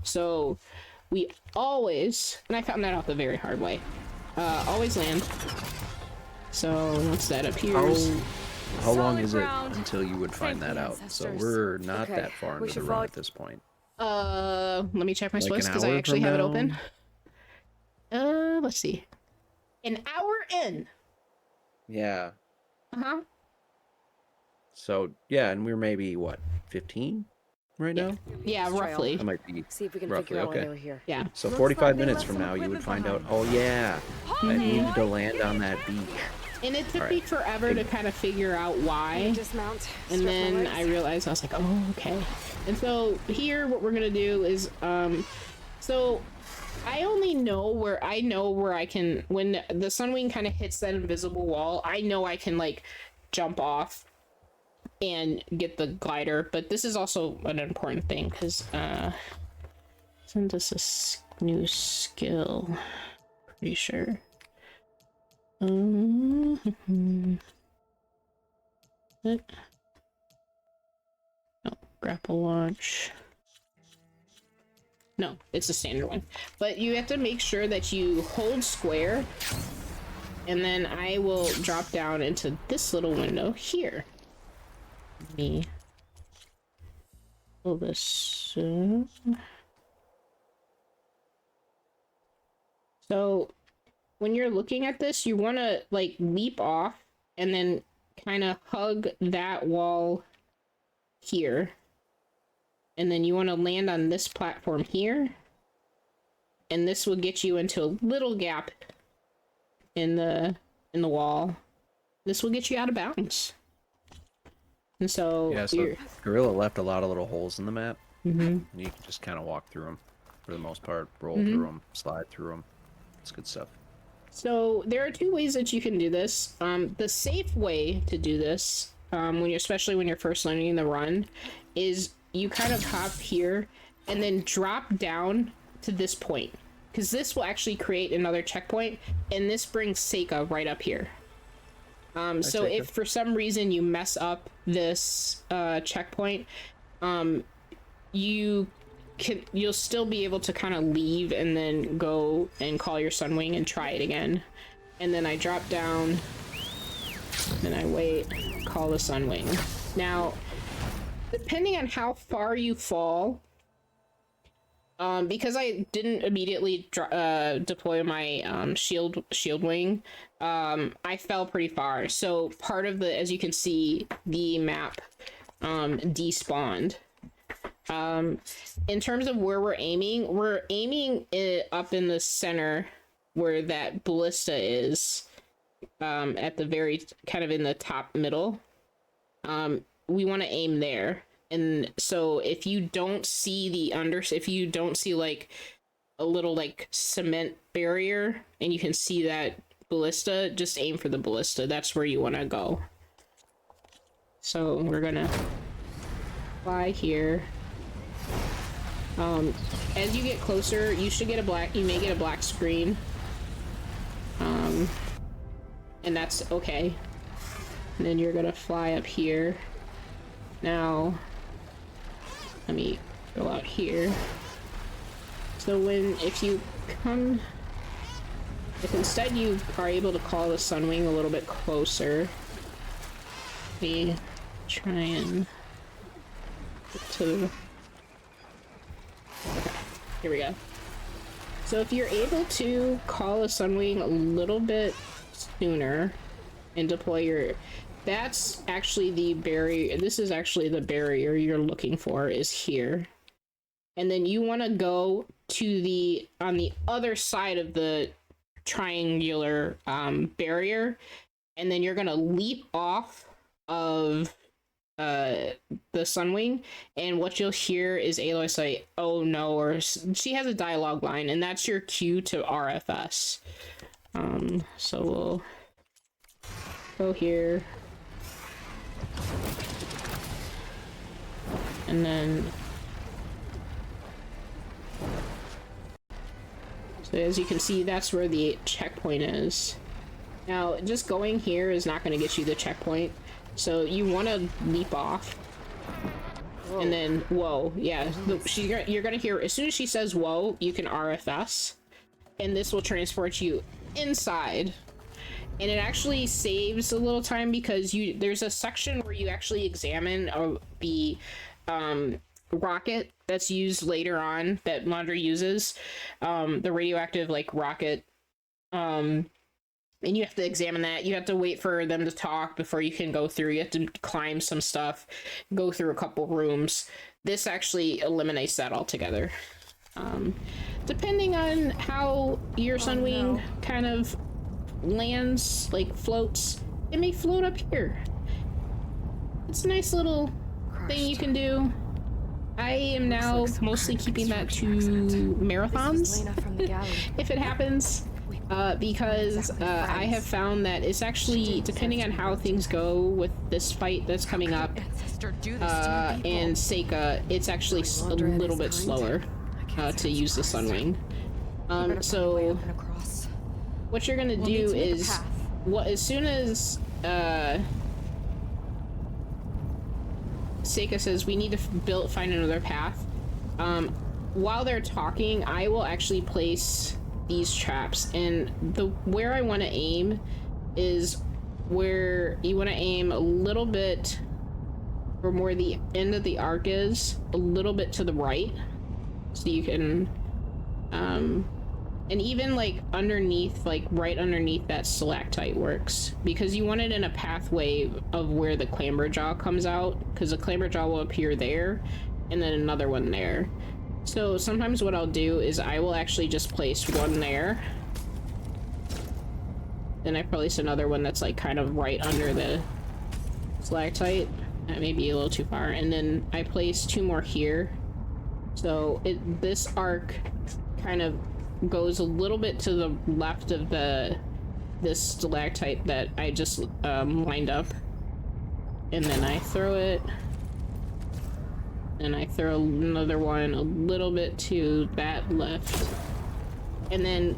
So we always, and I found that out the very hard way, always land. So once that appears, how long is it ground. until you would find Thank that the out? So ancestors. we're not Okay, that far we into the should run follow- at this point. let me check my Like Swiss an because I hour actually from have it now? open. Let's see. An hour in. Yeah. Uh-huh. So yeah, and we're maybe what, 15 right now? Yeah, Trail. roughly. That might be See if we can roughly figure out why okay. they were here. Yeah. So Looks 45 like they minutes left from some now, you would equipment find out. behind. Oh yeah, I needed to land on that beach. And it took All me right. forever to kind of figure out why. Dismount. And stretch my then legs. I realized, I was like, oh, okay. And so here, what we're gonna do is, so I only know where I can, when the Sunwing kind of hits that invisible wall, I know I can like jump off and get the glider. But this is also an important thing because isn't this a new skill? Pretty sure. What? No, grapple launch. No, it's a standard one. But you have to make sure that you hold square, and then I will drop down into this little window here. Let me pull this. So when you're looking at this, you want to like leap off and then kind of hug that wall here. And then you want to land on this platform here. And this will get you into a little gap in the wall. This will get you out of bounds. And so, Yeah, so Gorilla left a lot of little holes in the map. Mhm. And you can just kind of walk through them for the most part, roll through them, slide through them. It's good stuff. So there are 2 ways that you can do this. The safe way to do this, especially when you're first learning the run, is you kind of hop here and then drop down to this point, because this will actually create another checkpoint, and this brings Seika right up here. So if for some reason you mess up this checkpoint, you'll still be able to kind of leave and then go and call your Sunwing and try it again. And then I drop down, then I wait, call the Sunwing. Now, depending on how far you fall, because I didn't immediately deploy my shield wing, I fell pretty far. So part of the, as you can see, the map despawned. In terms of where we're aiming it up in the center where that ballista is, at the very kind of in the top middle. We want to aim there. And so if you don't see if you don't see like a little like cement barrier and you can see that ballista, just aim for the ballista. That's where you want to go. So we're gonna fly here. As you get closer, you may get a black screen. And that's okay. And then you're gonna fly up here. Now, let me go out here. So if instead you are able to call the Sunwing a little bit closer, let me try and get to, okay, here we go. So if you're able to call a Sunwing a little bit sooner and deploy that's actually the barrier. This is actually the barrier you're looking for, is here. And then you want to go to on the other side of the triangular barrier, and then you're going to leap off of the Sunwing, and what you'll hear is Aloy say, "Oh no," or she has a dialogue line, and that's your cue to RFS. So we'll go here. And then, so as you can see, that's where the checkpoint is. Now, just going here is not going to get you the checkpoint, so you want to leap off. Whoa. And then, whoa, yeah, you're going to hear, as soon as she says whoa, you can RFS, and this will transport you inside. And it actually saves a little time because there's a section where you actually examine the rocket that's used later on that Laundry uses, the radioactive like rocket, and you have to examine that. You have to wait for them to talk before you can go through. You have to climb some stuff, go through a couple rooms. This actually eliminates that altogether. Depending on how your Sunwing kind of lands, like floats, it may float up here. It's a nice little thing you can do. I am now mostly keeping that to marathons if it happens, because I have found that it's actually, depending on how things go with this fight that's coming up, and Seika, it's actually a little bit slower to use the Sunwing. So what you're gonna do is, as soon as Seika says we need to find another path, while they're talking, I will actually place these traps, and where I want to aim is where you want to aim a little bit from where the end of the arc is, a little bit to the right, so you can and even like underneath, like right underneath that stalactite works, because you want it in a pathway of where the clamber jaw comes out, because the clamber jaw will appear there and then another one there. So sometimes what I'll do is I will actually just place one there, then I place another one that's like kind of right under the stalactite. That may be a little too far, and then I place two more here. So this arc kind of goes a little bit to the left of this stalactite that I just lined up, and then I throw it, and I throw another one a little bit to that left, and then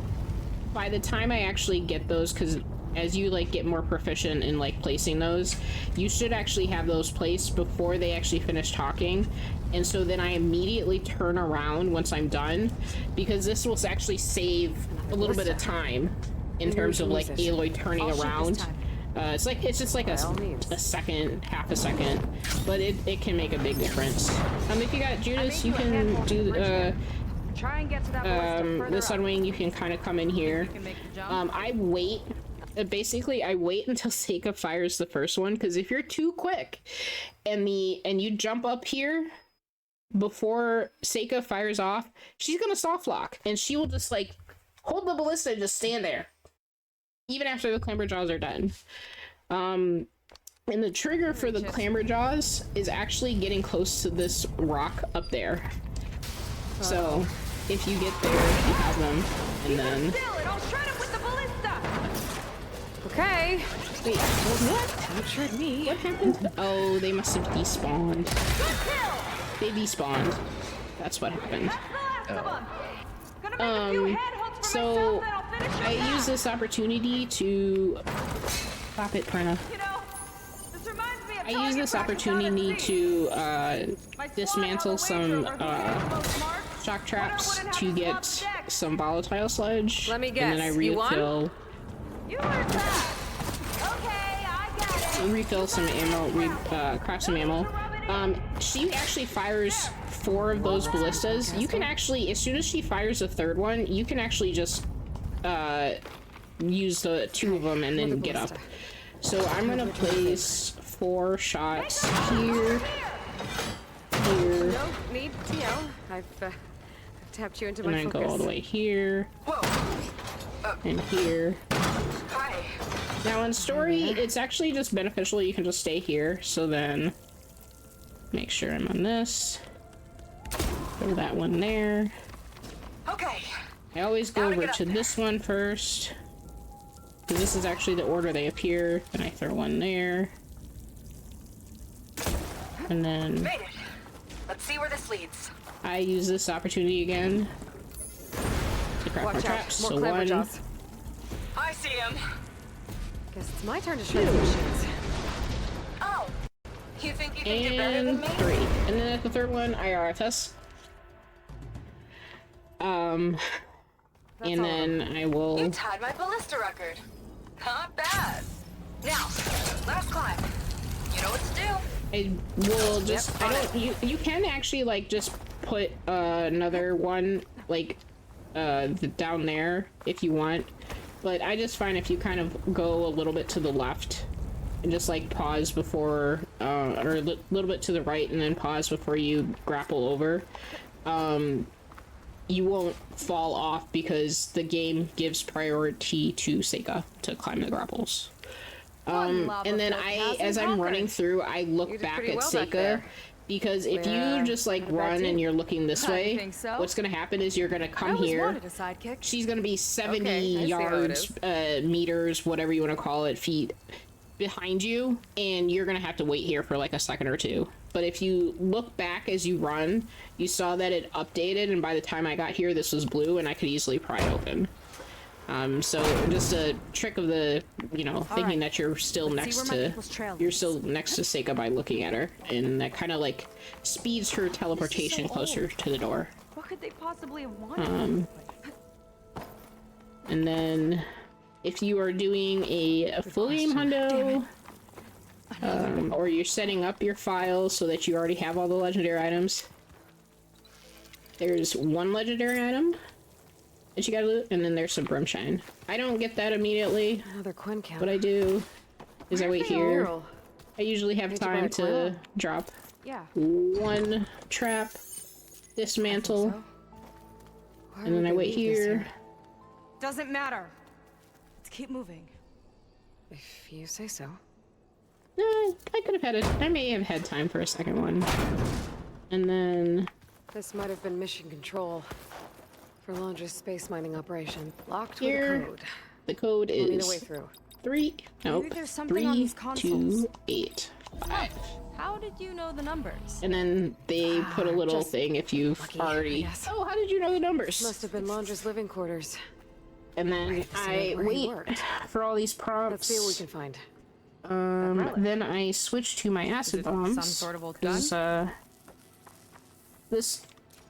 by the time I actually get those, because as you like get more proficient in like placing those, you should actually have those placed before they actually finish talking. And so then I immediately turn around once I'm done, because this will actually save a little bit of time in terms of like Aloy turning around. It's just like a second, half a second, but it can make a big difference. If you got Judas, you can do Try and get to that the Sunwing. You can kind of come in here. I wait. Basically, I wait until Seika fires the first one, because if you're too quick and you jump up here before Seika fires off, she's gonna soft lock, and she will just like hold the ballista and just stand there even after the clamber jaws are done. And the trigger for the clamber jaws is actually getting close to this rock up there. So if you get there, you have them, and then. Okay. Wait, what? Captured me. What happened? Oh, they must have despawned. They despawned. That's what happened. So I use this opportunity to stop it, Prana. I use this opportunity to dismantle some shock traps to get some volatile sludge. Let me and then I guess, you won? refill. You heard that. Okay, I got it. Refill some ammo, craft some ammo. She actually fires 4 of those ballistas. You can actually, as soon as she fires the 3rd one, you can actually just use the 2 of them and then get up. So I'm gonna place 4 shots here, here, No need to yell. I've tapped you into and my I focus. go all the way here, and here. Hi. Now in story, it's actually just beneficial. You can just stay here. So then, make sure I'm on this. Throw that one there. Okay. I always go over to this one first, because this is actually the order they appear. Then I throw one there, and then Made it. Let's see where this leads. I use this opportunity again to craft more Watch out, traps. more So clamber one, jaws. I see him. Guess it's my turn to show the machines. Oh. You think you can do better than and me? 3. And then at the 3rd one, I RFS. And all. then I You will. tied my ballista record. Not bad. Now, last climb. You know what to do. I will just. I don't. You can actually like just put another one like down there if you want, but I just find if you kind of go a little bit to the left and just like pause before or a little bit to the right and then pause before you grapple over, you won't fall off because the game gives priority to Seika to climb the grapples. And then as I'm running through, I look did back pretty at well back Seika, there. because if Yeah, you just like not a bad run team. and you're looking this I way, think so. what's gonna happen is you're gonna I come always here. wanted a sidekick. She's gonna be 70 Okay, I see how it yards, meters, whatever you want to call it, feet behind you, and you're gonna have to wait here for like a second or two. But if you look back as you run, you saw that it updated, and by the time I got here, this was blue, and I could easily pry it open. So just a trick of the, thinking right. that you're still Let's see next where my to, people's trail you're leads. still next to Seika by looking at her, and that kind of like speeds her teleportation so closer old. to the door. What could they possibly have wanted? And then if you are doing a full game hundo, or you're setting up your files so that you already have all the legendary items, there's 1 legendary item that you gotta loot, and then there's some brimshine. I don't get that immediately. Another Quinn count. What I do is I wait here. Mural. I usually have Need to buy time a to quill. drop Yeah. 1 trap, dismantle, Why and then would I they wait leave this here. Doesn't matter. Let's keep moving. If you say so. I could have had it. I may have had time for a second one. And then This might have been mission control for Londra's space mining operation. Locked Here. with a code. the code We'll need a way is through. 3. Nope. there's something on these 3285. How did you know the numbers? And then they put a little just thing if you've lucky, I already. guess. Oh, how did you know the numbers? Must have been Londra's living quarters. And then Right, this I is where he wait worked. for all these Let's prompts. see what we can find. Then I switch to my acid it bombs. some sort of old 'cause,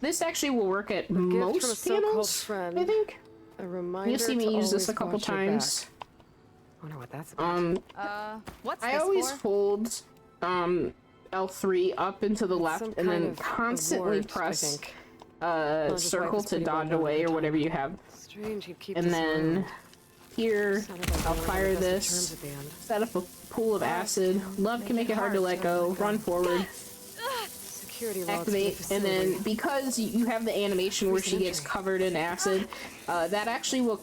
this actually will work at gift from a most so-called panels, friend. I think. A reminder You'll see to me use this always a couple watch your times. back. Wonder what that's about. What's I this always for? hold L3 up and to the left, Some and kind then of constantly award, I press think. just circle like this to pretty well dodge done away every or time. whatever you have. Strange he'd keep And this then around. here, Sounded like I'll one of fire the best of this. terms at the end. Set up a pool of acid. Love can make it hard to let go. Run forward. Security logs for the Activate, and then facility. because you have the animation where she gets covered in acid, that actually will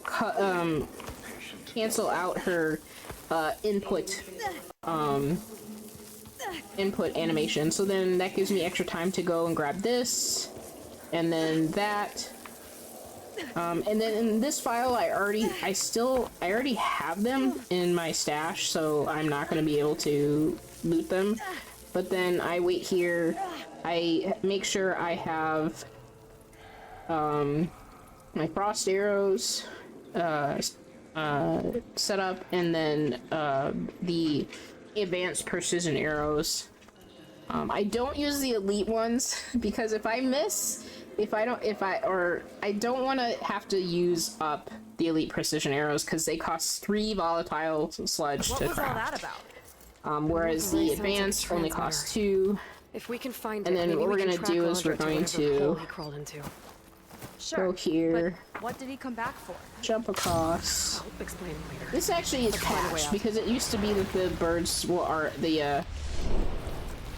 cancel out her input input animation. So then that gives me extra time to go and grab this, and then that. And then in this file, I already have them in my stash, so I'm not going to be able to loot them. But then I wait here, I make sure I have my frost arrows set up, and then the advanced precision arrows. I don't use the elite ones because if I miss, I don't want to have to use up the elite precision arrows because they cost 3 volatile sludge to craft. What was all that about? Whereas the advanced only cost 2. If we can find And it, then maybe what we're we can gonna track do is Laundry we're going whatever hole to he crawled into. Sure. Go here, But what did he come back for? jump across. I'll explain later. This actually is find a way patched out. because it used to be that the birds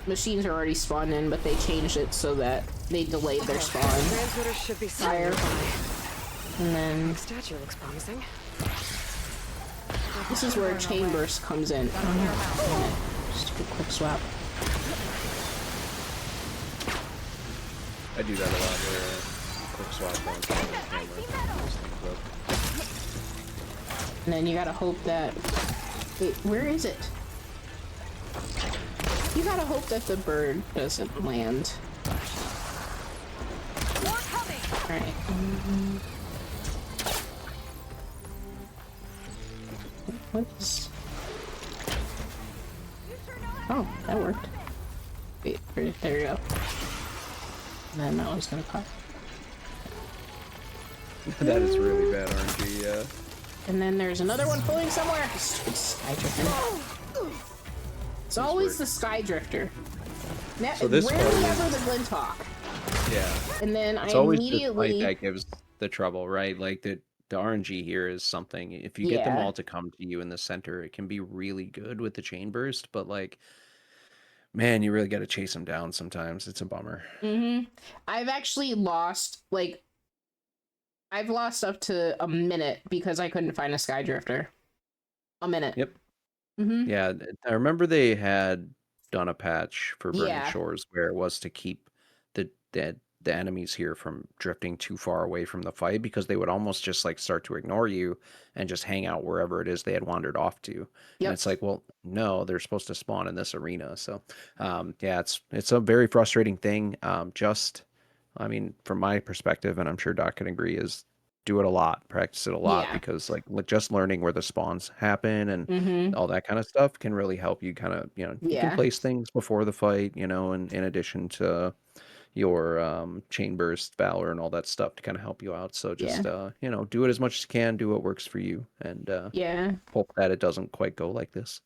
machines are already spawned in, but they changed it so that they delayed their spawn. Transmitter should be Fire. somewhere. And then Statue looks promising. this is where chain burst comes in. Just a quick swap. I do that a lot where quick swap on the camera. Those things up. And then you gotta hope that... Wait, where is it? You gotta hope that the bird doesn't land. Alright. Whoops. Oh, that worked. Wait, there you go. And then that one's gonna pop. That is really bad RNG, yeah. And then there's another one floating somewhere. Stupid sky drifter. It's always the sky drifter. So this Rarely one- ever the Glinthawk. Yeah. And then It's I always the immediately fight that gives the trouble, right? Like the RNG here is something. If you get them Yeah. all to come to you in the center, it can be really good with the chain burst, but like, man, you really got to chase them down sometimes. It's a bummer. I've actually lost I've lost up to a minute because I couldn't find a sky drifter. A minute. Yep. Mm-hmm. Yeah, I remember they had done a patch for Burning Yeah. Shores where it was to keep the enemies here from drifting too far away from the fight because they would almost just like start to ignore you and just hang out wherever it is they had wandered off to. Yep. And it's like, well, no, they're supposed to spawn in this arena. So, yeah, it's a very frustrating thing. I mean, from my perspective, and I'm sure Doc can agree, is do it a lot, practice it a lot, Yeah. because like just learning where the spawns happen and Mm-hmm. all that kind of stuff can really help you kind of, you Yeah. can place things before the fight, and in addition to your chain burst, valor, and all that stuff to kind of help you out. So just do it as much as you can, do what works for you, and Yeah. hope that it doesn't quite go like this.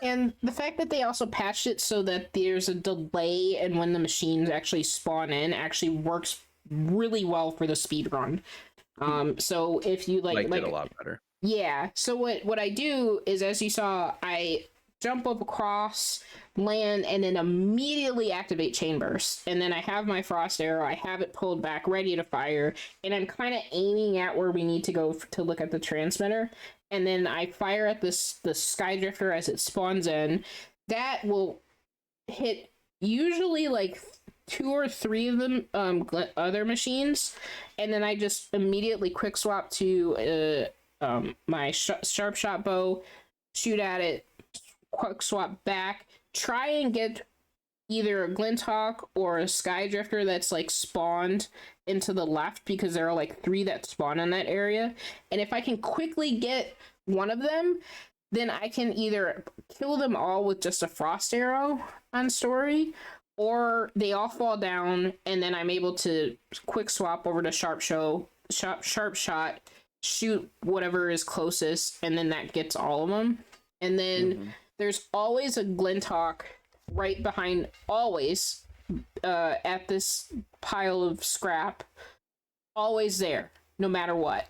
And the fact that they also patched it so that there's a delay and when the machines actually spawn in actually works really well for the speed run. So if you like Liked it a lot better. Yeah. So what I do is, as you saw, I jump up across, land, and then immediately activate chain burst. And then I have my frost arrow. I have it pulled back, ready to fire, and I'm kind of aiming at where we need to go to look at the transmitter. And then I fire at the sky drifter as it spawns in. That will hit usually like 2 or 3 of them other machines, and then I just immediately quick swap to my sharp shot bow, shoot at it, quick swap back, try and get either a Glinthawk or a Sky Drifter that's like spawned into the left, because there are like 3 that spawn in that area. And if I can quickly get one of them, then I can either kill them all with just a frost arrow on story, or they all fall down, and then I'm able to quick swap over to sharp shot, shoot whatever is closest, and then that gets all of them. And then there's always a Glinthawk right behind, always at this pile of scrap, always there, no matter what.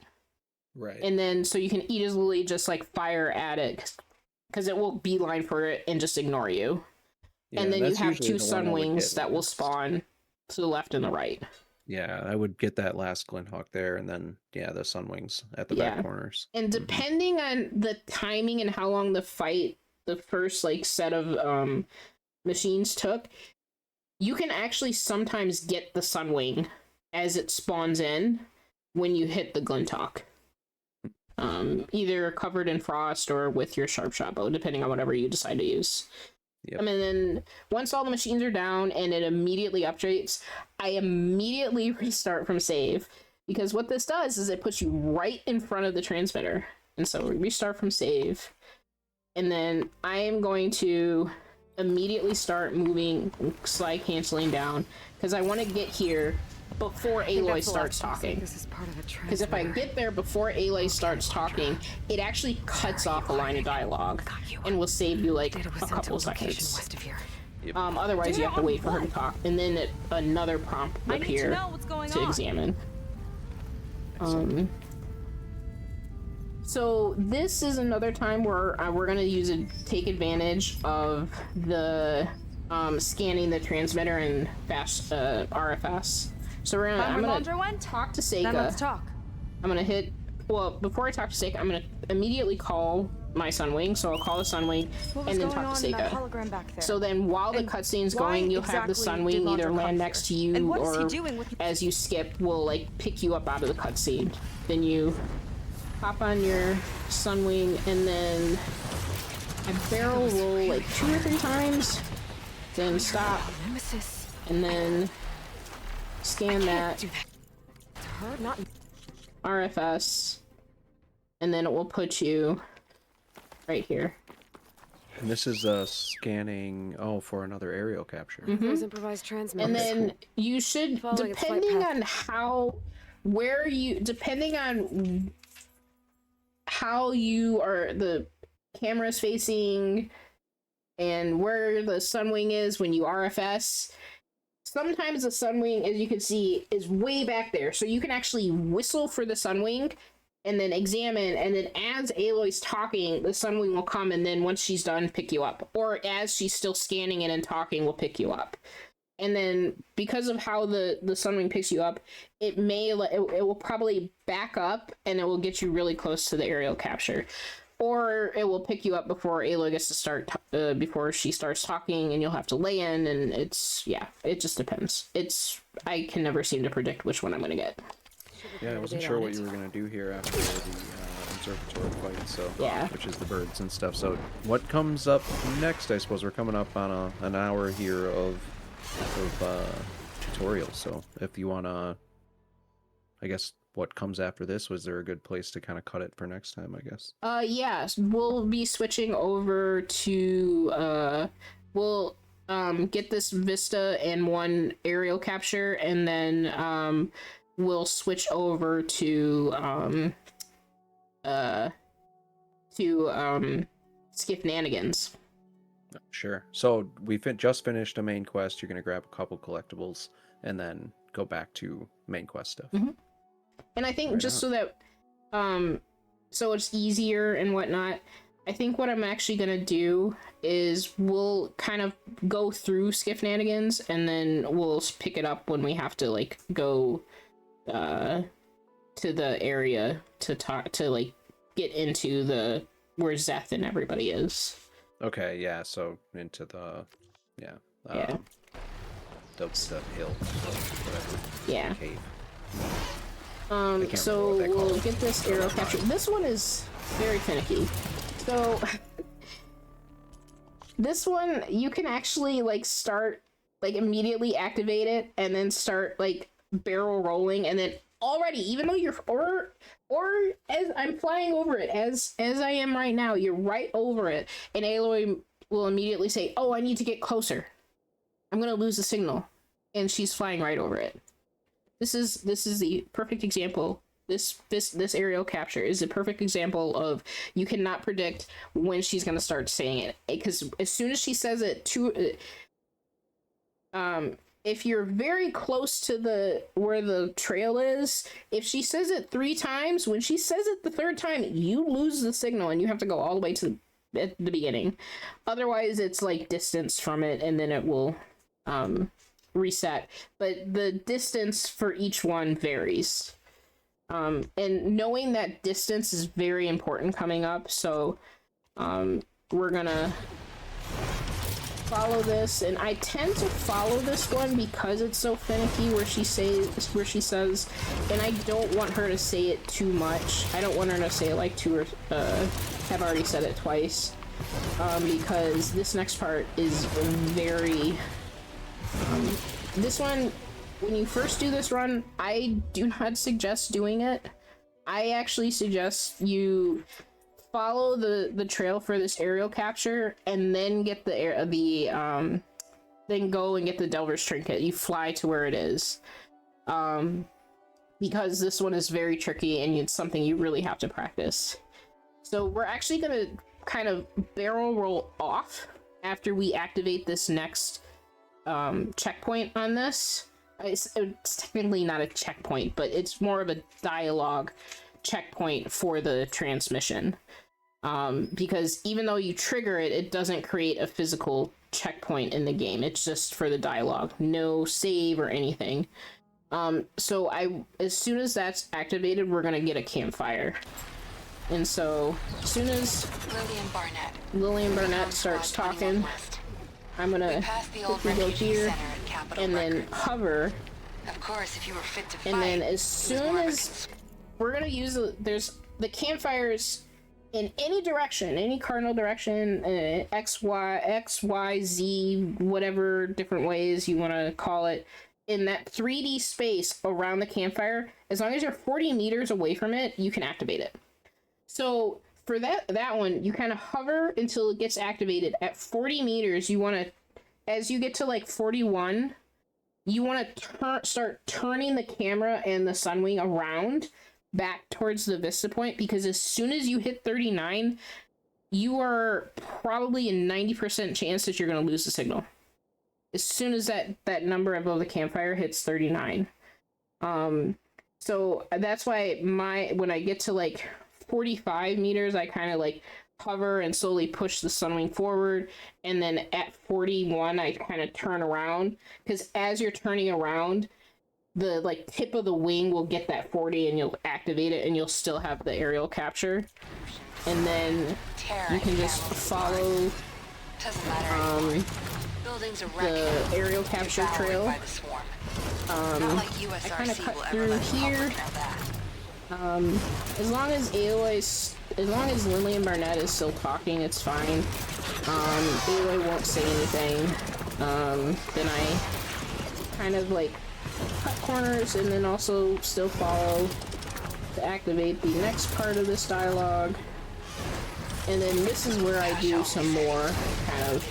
Right. And then so you can easily just like fire at it, because it will beeline for it and just ignore you. Yeah, And then you that's have usually 2 the one sun I would wings get that will last. spawn to the left and the right. Yeah, I would get that last Glinthawk there, and then the sun wings at the Yeah. back corners. And depending on the timing and how long the first like set of machines took, you can actually sometimes get the Sunwing as it spawns in when you hit the Glintock. Either covered in frost or with your sharp shot bow, depending on whatever you decide to use. Yep. And then once all the machines are down and it immediately updates, I immediately restart from save, because what this does is it puts you right in front of the transmitter. And so we restart from save, and then I am going to immediately start moving, slide canceling down, because I want to get here before Aloy starts talking. This is part of a Because if I get there before Aloy starts talking, it actually cuts off a line of dialogue and will save you like a couple seconds. West of here. Yep. Otherwise, you have to wait for her to talk, and then another prompt will I need to appear know what's going to on. examine. So this is another time where we're gonna take advantage of the scanning the transmitter and fast RFS. So I'm gonna talk to Then let's Seika. talk. I'm gonna hit. Well, before I talk to Seika, I'm gonna immediately call my Sunwing. So I'll call the Sunwing What was and then going talk on to in that Seika. hologram back there? So then, while the And cutscene's why going, you'll have the exactly did Sunwing either Laundra land come next to here? you, And what is he or doing with- as you skip, will like pick you up out of the cutscene. Then you hop on your Sunwing, and then I barrel roll like 2 or 3 times, then stop, Nemesis. and then scan that Do that. It's her, not RFS, and then it will put you right here. And this is scanning, for another aerial capture. those improvised transmitters. And then you should, Following its flight depending path. on depending on how you are, the camera's facing and where the Sunwing is when you RFS, sometimes the Sunwing, as you can see, is way back there. So you can actually whistle for the Sunwing and then examine, and then as Aloy's talking, the Sunwing will come, and then once she's done, pick you up. Or as she's still scanning it and talking, will pick you up. And then because of how the Sunwing picks you up, it will probably back up, and it will get you really close to the aerial capture. Or it will pick you up before Aloy gets to start, before she starts talking, and you'll have to lay in, and it just depends. I can never seem to predict which one I'm gonna get. Yeah, I wasn't sure what you were going to do here after the observatory fight, so Yeah. which is the birds and stuff. So what comes up next? I suppose we're coming up on an hour here of tutorials. So if you want to, I guess what comes after this, was there a good place to kind of cut it for next time, I guess? Yes, we'll be switching over to we'll get this Vista and one aerial capture, and then we'll switch over to Skifnanigans. Sure. So we just finished a main quest. You're going to grab a couple collectibles and then go back to main quest stuff. And I think Right just on. so that so it's easier and whatnot, I think what I'm actually gonna do is we'll kind of go through Skifnanigans, and then we'll pick it up when we have to like go to the area to talk to like get into the where Zeth and everybody is. Okay, yeah, so into the Yeah. the hill, whatever. Yeah. Cave. can't So remember what they call we'll it. get this arrow capture. This one is very finicky. So this one you can actually like start like immediately activate it and then start like barrel rolling, and then already, even though you're or as I'm flying over it as I am right now, you're right over it, and Aloy will immediately say, "Oh, I need to get closer. I'm gonna lose the signal," and she's flying right over it. This is the perfect example. This aerial capture is a perfect example of you cannot predict when she's gonna start saying it, because as soon as she says it if you're very close to where the trail is, if she says it 3 times, when she says it the 3rd time, you lose the signal and you have to go all the way to the beginning. Otherwise, it's like distance from it, and then it will reset. But the distance for each one varies. And knowing that distance is very important coming up, so we're gonna follow this, and I tend to follow this one because it's so finicky where she says, and I don't want her to say it too much. I don't want her to say it like two or have already said it twice, because this next part is very this one, when you first do this run, I do not suggest doing it. I actually suggest you follow the trail for this aerial capture and then get then go and get the Delver's Trinket. You fly to where it is. Because this one is very tricky and it's something you really have to practice. So we're actually gonna kind of barrel roll off after we activate this next checkpoint on this. It's technically not a checkpoint, but it's more of a dialogue checkpoint for the transmission. Because even though you trigger it, it doesn't create a physical checkpoint in the game. It's just for the dialogue. No save or anything. So as soon as that's activated, we're gonna get a campfire. And so, as soon as Lillian Barnett starts talking, I'm gonna quickly go here, and then hover, Of course, if you were fit to fight, and then as soon as we're gonna use there's the campfires in any direction, any cardinal direction, X, Y, Z, whatever different ways you want to call it, in that 3D space around the campfire. As long as you're 40 meters away from it, you can activate it. So for that one, you kind of hover until it gets activated. At 40 meters, you want to, as you get to like 41, you want to start turning the camera and the Sunwing around back towards the Vista Point, because as soon as you hit 39, you are probably a 90% chance that you're going to lose the signal. As soon as that number above the campfire hits 39. So that's why when I get to like 45 meters, I kind of like hover and slowly push the Sunwing forward, and then at 41 I kind of turn around, because as you're turning around, the like tip of the wing will get that 40 and you'll activate it and you'll still have the aerial capture, and then you can just follow the aerial capture trail. I kind of cut through here. As long as Lillian Barnett is still talking, it's fine. Aloy won't say anything. Then I kind of like cut corners and then also still follow to activate the next part of this dialogue. And then this is where I do some more kind of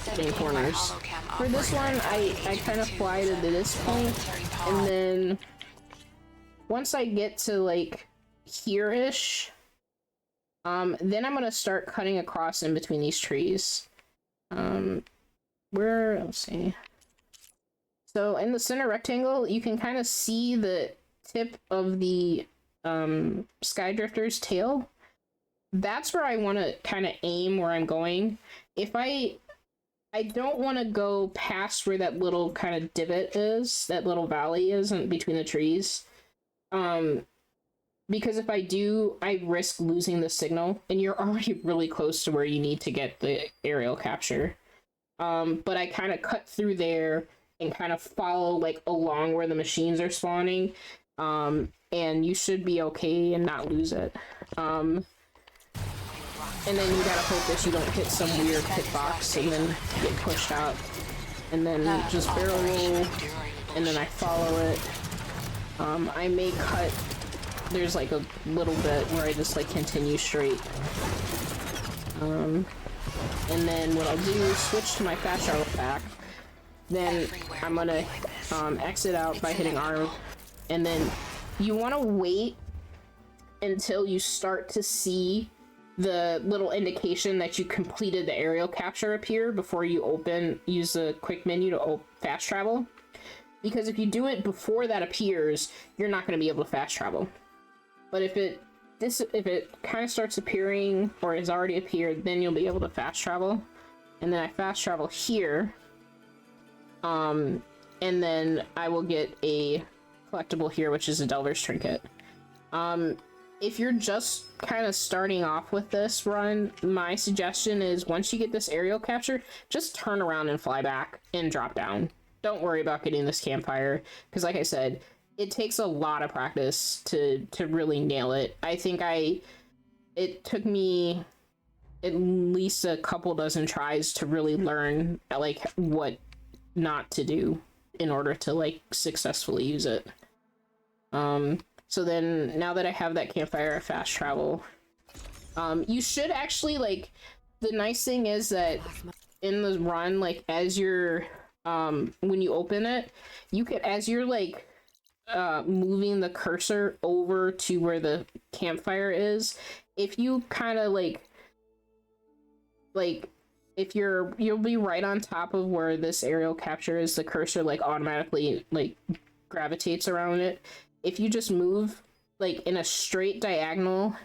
cutting corners. For this one, I kind of fly to this point, and then once I get to like here-ish, then I'm gonna start cutting across in between these trees. Let's see. So in the center rectangle, you can kind of see the tip of the Skydrifter's tail. That's where I want to kind of aim where I'm going. If I don't want to go past where that little kind of divot is, that little valley is in between the trees. Because if I do, I risk losing the signal, and you're already really close to where you need to get the aerial capture. But I kind of cut through there and kind of follow like along where the machines are spawning, and you should be okay and not lose it. And then you gotta hope that you don't hit some weird hitbox and then get pushed out. And then just barrel roll, and then I follow it. I may cut, there's like a little bit where I just like continue straight. And then what I'll do is switch to my fast travel pack. Then I'm gonna exit out by hitting R, and then you want to wait until you start to see the little indication that you completed the aerial capture appear before you use the quick menu to fast travel. Because if you do it before that appears, you're not going to be able to fast travel. But if it kind of starts appearing or has already appeared, then you'll be able to fast travel. And then I fast travel here. And then I will get a collectible here, which is a Delver's Trinket. if you're just kind of starting off with this run, my suggestion is once you get this aerial capture, just turn around and fly back and drop down. Don't worry about getting this campfire, because like I said, it takes a lot of practice to really nail it. I think it took me at least a couple dozen tries to really learn like what not to do in order to like successfully use it. So then now that I have that campfire, I fast travel. You should actually like, the nice thing is that in the run, like as you're when you open it, you can, as you're like moving the cursor over to where the campfire is, if you kind of like if you'll be right on top of where this aerial capture is, the cursor like automatically like gravitates around it. If you just move like in a straight diagonal,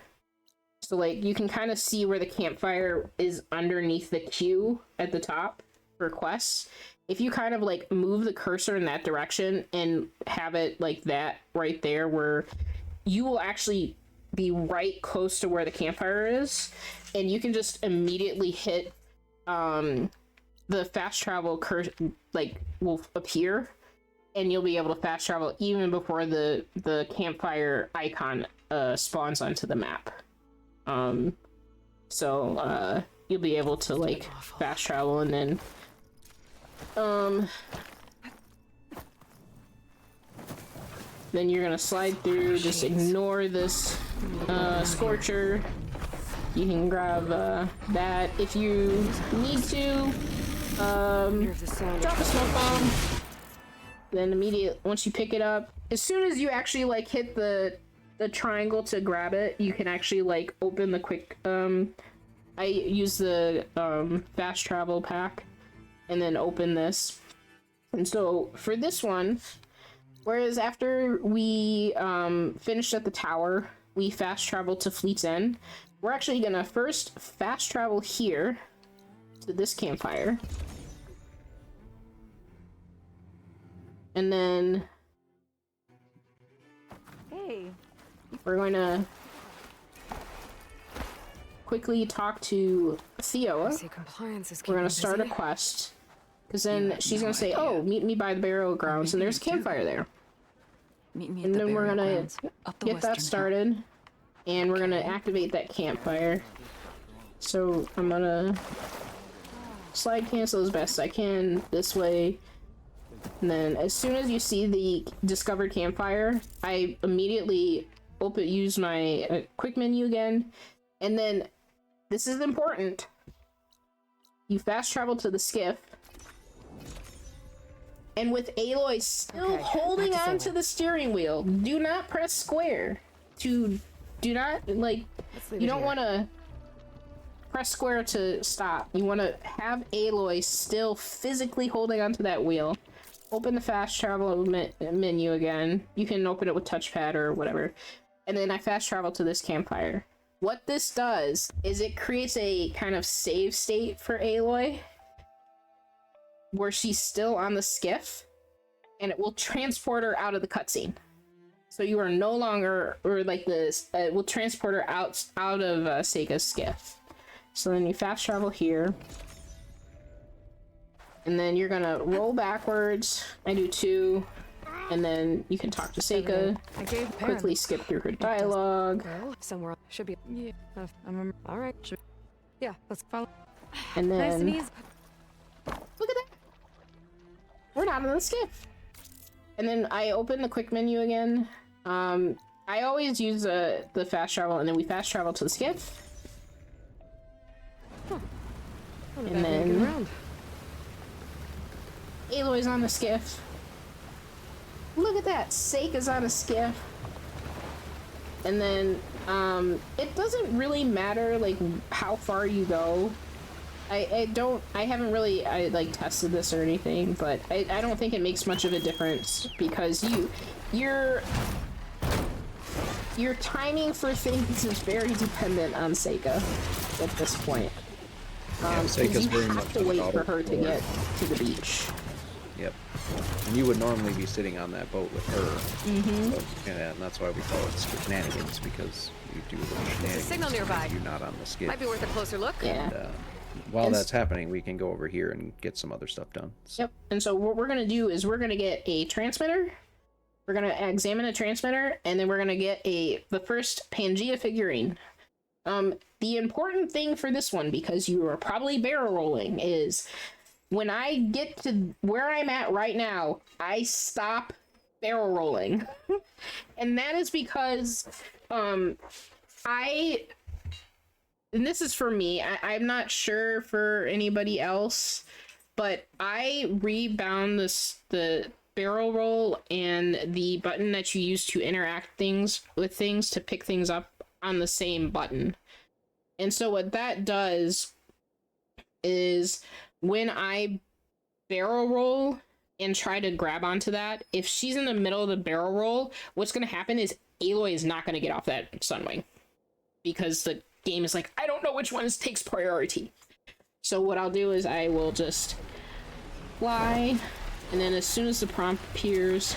so like you can kind of see where the campfire is underneath the queue at the top for quests. If you kind of like move the cursor in that direction and have it like that right there, where you will actually be right close to where the campfire is, and you can just immediately hit the fast travel cursor like will appear, and you'll be able to fast travel even before the campfire icon spawns onto the map. So you'll be able to like fast travel, and then then you're gonna slide through. Just ignore this scorcher. You can grab that if you need to. Drop a smoke bomb. Then once you pick it up, as soon as you actually like hit the triangle to grab it, you can actually like open the quick. I use the fast travel pack, and then open this. And so for this one, whereas after we finished at the tower, we fast travel to Fleet's End. We're actually gonna first fast travel here to this campfire. And then we're going to quickly talk to Theoa. We're going to start a quest, because then she's going to say, oh, meet me by the burial grounds, and there's a campfire there. And then we're going to get that started, and we're going to activate that campfire. So I'm going to slide cancel as best I can this way. And then as soon as you see the discovered campfire, I immediately use my quick menu again. And then, this is important, you fast travel to the skiff. And with Aloy still holding on to the steering wheel, do not press square. Do not, like, you don't want to press square to stop. You want to have Aloy still physically holding onto that wheel. Open the fast travel menu again. You can open it with touchpad or whatever. And then I fast travel to this campfire. What this does is it creates a kind of save state for Aloy, where she's still on the skiff, and it will transport her out of the cutscene. So you are no longer, or like this, it will transport her out of Seika's skiff. So then you fast travel here. And then you're gonna roll backwards. I do 2. And then you can talk to Seika. Quickly skip through her dialogue. Somewhere should be. Yeah, I remember. All right. Sure. Yeah, let's follow. And then Nice and easy. look at that. We're not on the skiff. And then I open the quick menu again. I always use the fast travel, and then we fast travel to the skiff. And then Aloy's on the skiff. Look at that, Seika's on a skiff. And then, it doesn't really matter, like, how far you go. I haven't really, like, tested this or anything, but I don't think it makes much of a difference, because your timing for things is very dependent on Seika at this point. Seika's very you much have to wait for her to get to the beach. Yep. And you would normally be sitting on that boat with her. So, and that's why we call it shenanigans, because you do a little There's a shenanigans signal to nearby. make you not on the skid. Might be worth a closer look. Yeah. And while And that's happening, we can go over here and get some other stuff done. So, Yep. And so what we're gonna do is we're gonna get a transmitter. We're gonna examine a transmitter, and then we're gonna get the first Pangea figurine. The important thing for this one, because you are probably barrel rolling, is when I get to where I'm at right now, I stop barrel rolling. And that is because and this is for me, I'm not sure for anybody else, but I rebound the barrel roll and the button that you use to interact with things to pick things up on the same button. And so what that does is when I barrel roll and try to grab onto that, if she's in the middle of the barrel roll, what's going to happen is Aloy is not going to get off that Sunwing, because the game is like, I don't know which one takes priority. So what I'll do is I will just fly, and then as soon as the prompt appears,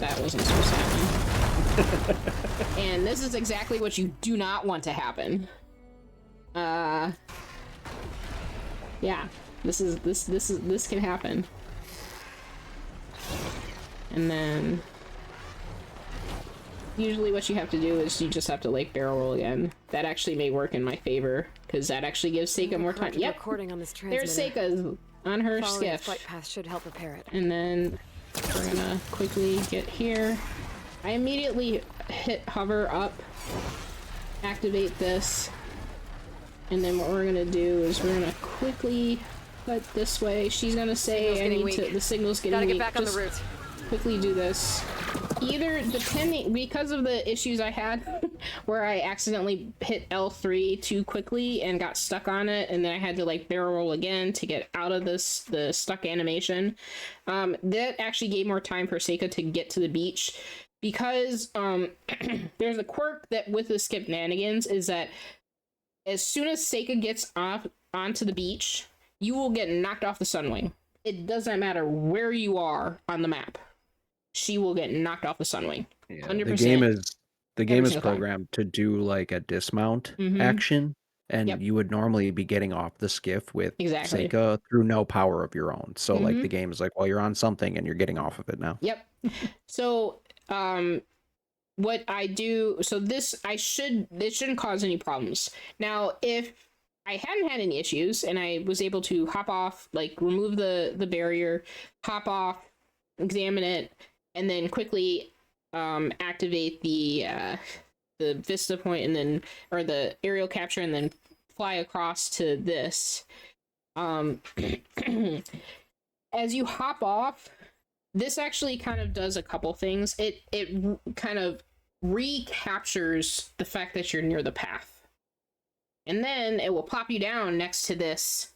that wasn't supposed to happen. And this is exactly what you do not want to happen. Yeah, this can happen. And then usually what you have to do is you just have to like barrel roll again. That actually may work in my favor, because that actually gives Seika more time. Yep, Recording on this there's transmitter. Seika on her Following the skiff. flight path should help repair it. And then we're gonna quickly get here. I immediately hit hover up, activate this, and then what we're gonna do is we're gonna quickly put this way. She's gonna say, I need to, the signal's getting Gotta weak. get back on the Just route. quickly do this. Either depending, because of the issues I had where I accidentally hit L3 too quickly and got stuck on it, and then I had to like barrel roll again to get out of the stuck animation. That actually gave more time for Seika to get to the beach, because there's a quirk that with the skip shenanigans is that as soon as Seika gets off onto the beach, you will get knocked off the Sunwing. It doesn't matter where you are on the map. She will get knocked off the Sunwing. yeah, 100%. the game is single time. programmed to do like a dismount Mhm. action, and Yep. you would normally be getting off the skiff with Exactly. Seika through no power of your own. So like Mhm. the game is like, well, you're on something and you're getting off of it now. Yep. So, what I do, so this shouldn't cause any problems. Now, if I hadn't had any issues and I was able to hop off, like remove the barrier, hop off, examine it, and then quickly activate the vista point, and then, or the aerial capture, and then fly across to this. As you hop off, this actually kind of does a couple things. It kind of recaptures the fact that you're near the path. And then it will plop you down next to this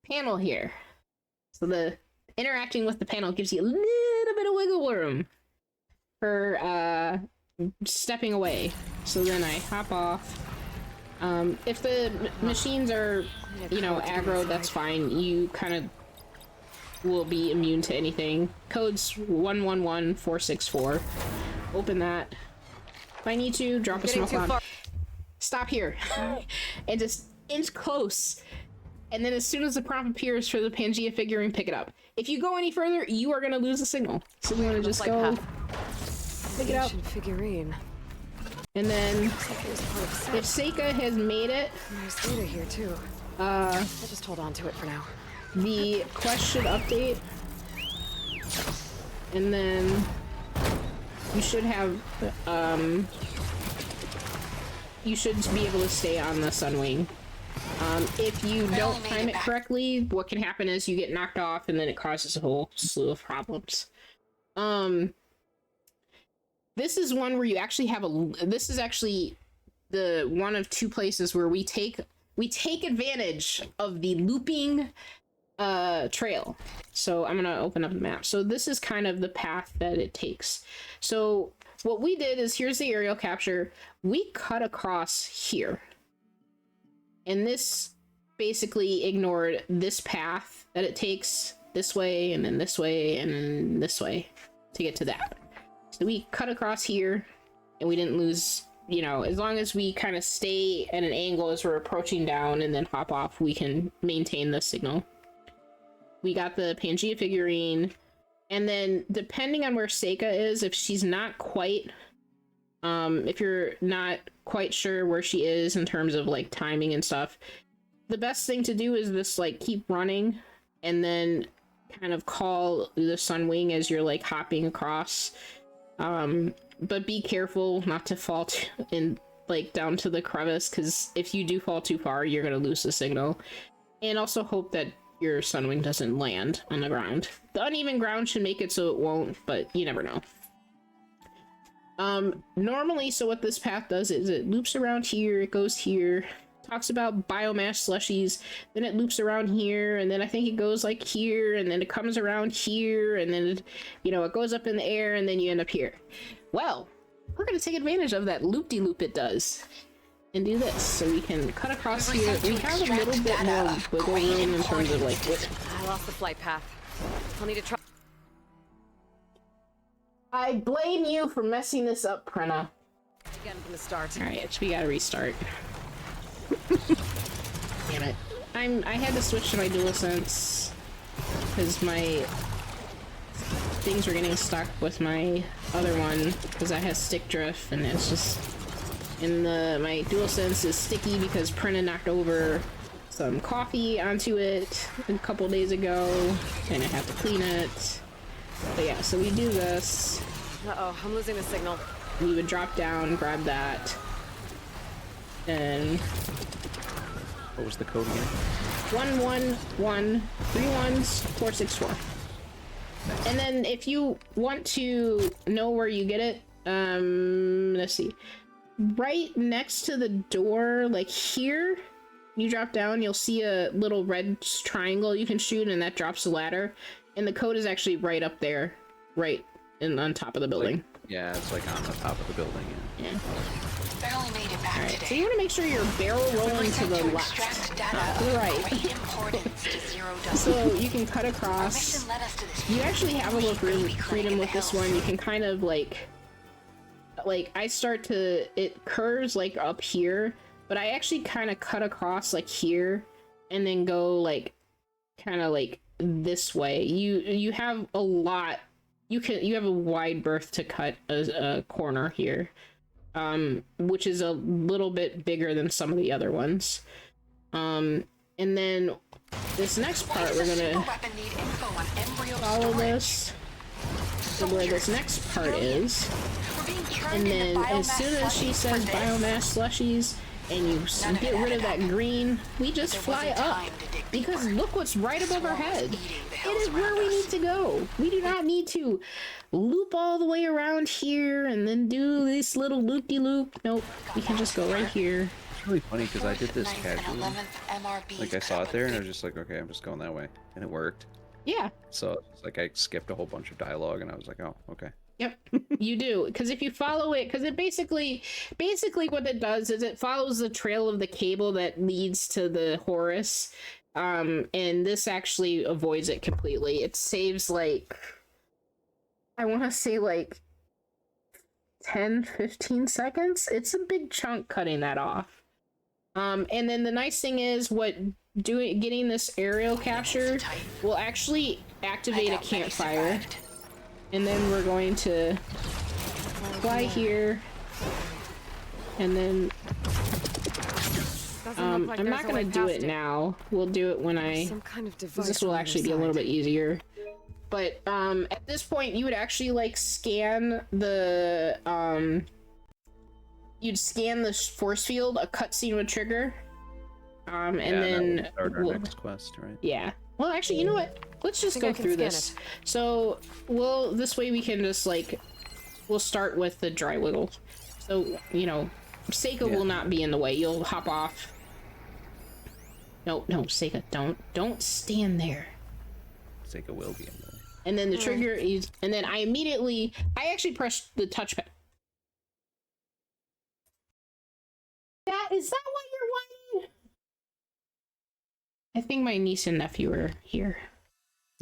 panel here. So the interacting with the panel gives you a little bit of wiggle room for stepping away. So then I hop off. If the machines are, aggro, that's fine. You kind of will be immune to anything. Code's 111464. Open that. If I need to, drop a Getting smoke too bomb. far. Stop here. And just inch close. And then as soon as the prompt appears for the Pangea figurine, pick it up. If you go any further, you are going to lose the signal. So we want to just Flight go path. pick it up. Ancient figurine. And then Looks like it was part of a if set. Seika has made it, And there's data here too. I'll just hold on to it for now. the quest should update. And then you should have, you should be able to stay on the Sunwing. If you don't time it correctly, what can happen is you get knocked off, and then it causes a whole slew of problems. This is one where you actually have this is actually the one of two places where we take advantage of the looping trail. So I'm gonna open up the map. So this is kind of the path that it takes. So what we did is, here's the aerial capture. We cut across here. And this basically ignored this path that it takes this way, and then this way, and then this way to get to that. So we cut across here, and we didn't lose, you know, as long as we kind of stay at an angle as we're approaching down and then hop off, we can maintain the signal. We got the Pangea figurine, and then depending on where Seika is, if she's not quite, if you're not quite sure where she is in terms of like timing and stuff, the best thing to do is just like keep running and then kind of call the Sunwing as you're like hopping across. But be careful not to fall in like down to the crevice, because if you do fall too far, you're gonna lose the signal. And also hope that your Sunwing doesn't land on the ground. The uneven ground should make it so it won't, but you never know. Normally, so what this path does is it loops around here, it goes here, talks about biomass slushies, then it loops around here, and then I think it goes like here, and then it comes around here, and then it, you know, it goes up in the air, and then you end up here. Well, we're gonna take advantage of that loop-de-loop it does and do this, so we can cut across here. We have a little bit more wiggle room in terms of like what. I lost the flight path. I'll need to try. I blame you for messing this up, Prenna. Again from the start. Alright, so we gotta restart. Damn it. I had to switch to my DualSense because my things were getting stuck with my other one because I had stick drift, and it's just my DualSense is sticky because Prenna knocked over some coffee onto it a couple days ago, and I have to clean it. But yeah, so we do this. Uh-oh, I'm losing the signal. We would drop down, grab that, and What was the code again? 11131464. And then if you want to know where you get it, let's see. Right next to the door, like here, you drop down, you'll see a little red triangle you can shoot, and that drops the ladder. And the code is actually right up there, right on top of the building. Like, yeah, it's like on the top of the building. Yeah. Barely made it back Alright, today. so you want to make sure you're barrel rolling to the left, not to the right. Great importance to 0W. So you can cut Our across. mission led us to this You actually have a little really freedom, clinic freedom in with the this hills. one. You can kind of like I start to, it curves like up here, but I actually kind of cut across like here and then go like kind of like this way. You have a lot, you have a wide berth to cut a corner here, which is a little bit bigger than some of the other ones. And then this next Why part does we're a super gonna weapon need info on embryo follow storage? this to where this next part is. We're being turned And into then as biomass soon as she slushies says for this. biomass slushies and you None of get it rid of added that up. green, we just There fly wasn't up. time to dig Because deeper. look what's right above our Swarm was head. eating the It hills is where around we us. need to go. We do not need to loop all the way around here and then do this little loop-de-loop. Nope, we can just go right here. It's really funny because I did this 9th and casually. 11th MRBs Like I saw cut it there and I with was just like, okay, I'm just going that way, and it worked. Yeah, So it's like I skipped a whole bunch of dialogue, and I was like, oh, okay. yep, you do. Because if you follow it, because it basically what it does is it follows the trail of the cable that leads to the Horus. And this actually avoids it completely. It saves like, I want to say like 10-15 seconds. It's a big chunk cutting that off. And then the nice thing is getting this aerial capture will actually activate a campfire. And then we're going to fly here. And then Doesn't look like I'm there's not a gonna way do past it now. We'll do it when Some kind of device. this will on the actually other be a little side. bit easier. But at this point you would actually like scan the you'd scan the force field, a cutscene would trigger. And Yeah, that then will start our we'll- next quest, right? yeah. Well, actually, you know what? Let's just think go I can through scan this. it. So, this way we can just like, we'll start with the dry wiggle. So, you know, Seika Yeah. will not be in the way. You'll hop off. No, Seika, don't stand there. Seika will be in there. And then the trigger is, and then I actually pressed the touchpad. Is that why you're whining? I think my niece and nephew are here.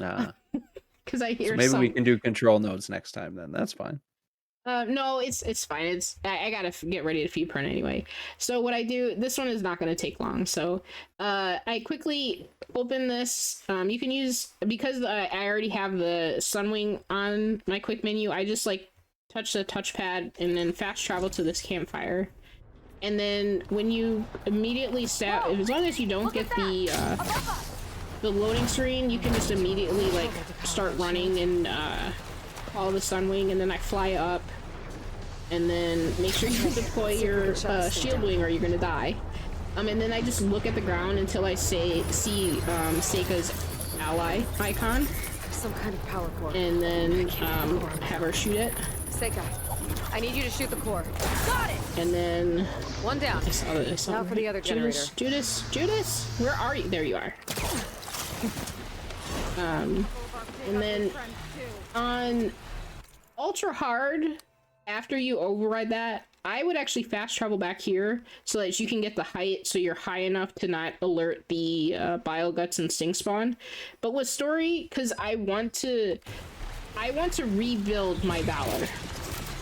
Ah, Because I hear so maybe some... we can do control nodes next time then. That's fine. No, it's fine. I gotta get ready to feed print anyway. So what I do, this one is not gonna take long. So, I quickly open this. You can use because I already have the Sunwing on my quick menu. I just like touch the touchpad and then fast travel to this campfire. And then when you immediately start, as long as you don't get the loading screen, you can just immediately like start running and follow the Sunwing, and then I fly up, and then make sure you deploy your shield wing or you're gonna die. And then I just look at the ground until I see Seika's ally icon, Some kind of power core. and then have her shoot it, Seika, I need you to shoot the core. Got it! and then One down. I saw Now for the other generator. Judas, where are you? There you are. And then on ultra hard, after you override that, I would actually fast travel back here so that you can get the height so you're high enough to not alert the bile guts and sting spawn. But with story, because I want to rebuild my valor,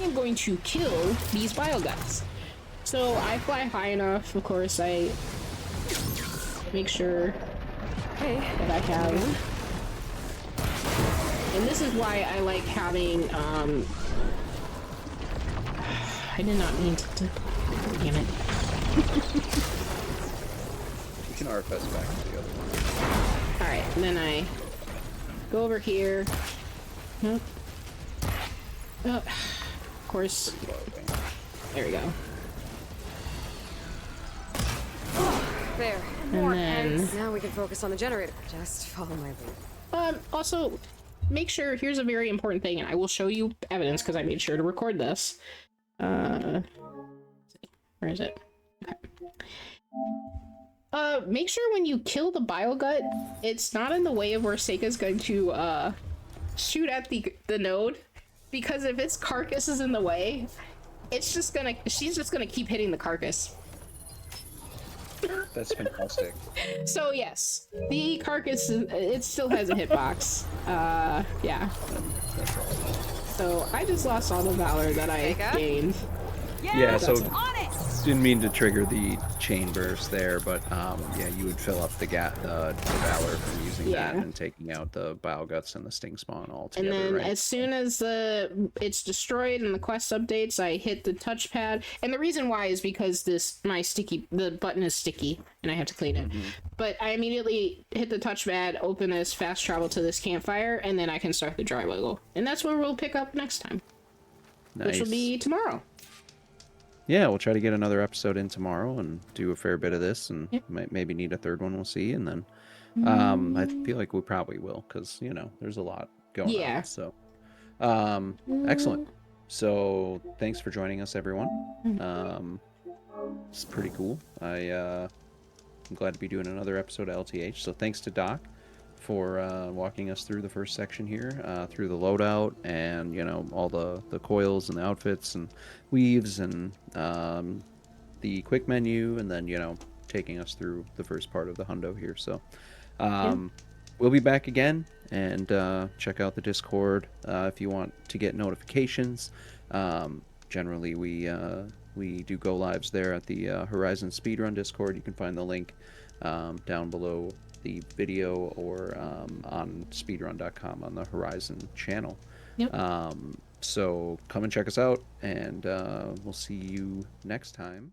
I'm going to kill these bile guts. So I fly high enough. Of course, I make sure that I have. And this is why I like having, I did not mean to damn it. You can RFS back to the other one. Alright, and then I go over here. Nope. Oh, of course. There we go. There. And then, Now we can focus on the generator. Just follow my lead. also, make sure, here's a very important thing, and I will show you evidence because I made sure to record this. Where is it? Okay. Make sure when you kill the bile gut, it's not in the way of where Seika's going to, shoot at the node, because if its carcass is in the way, she's just gonna keep hitting the carcass. That's fantastic. So yes, the carcass, it still has a hitbox. Yeah. So I just lost all the valor that I gained. Yeah, so On it! didn't mean to trigger the chain burst there, but yeah, you would fill up the valor from using that and taking out the bile guts and the sting spawn all And together. then right? as soon as it's destroyed and the quest updates, I hit the touchpad. And the reason why is because the button is sticky and I have to clean it. But I immediately hit the touchpad, open this, fast travel to this campfire, and then I can start the dry wiggle. And that's where we'll pick up next time, which will be tomorrow. Yeah, we'll try to get another episode in tomorrow and do a fair bit of this, and maybe need a third one. We'll see, and then I feel like we probably will, because you know there's a lot going on. So, excellent. So thanks for joining us, everyone. It's pretty cool. I'm glad to be doing another episode of LTH. So thanks to Doc for walking us through the first section here, through the loadout, and you know all the coils and the outfits and weaves and the quick menu, and then you know taking us through the first part of the hundo here. So we'll be back again, and check out the Discord if you want to get notifications. Generally we do go lives there at the Horizon Speedrun Discord. You can find the link down below the video or on speedrun.com on the Horizon channel. So come and check us out, and we'll see you next time.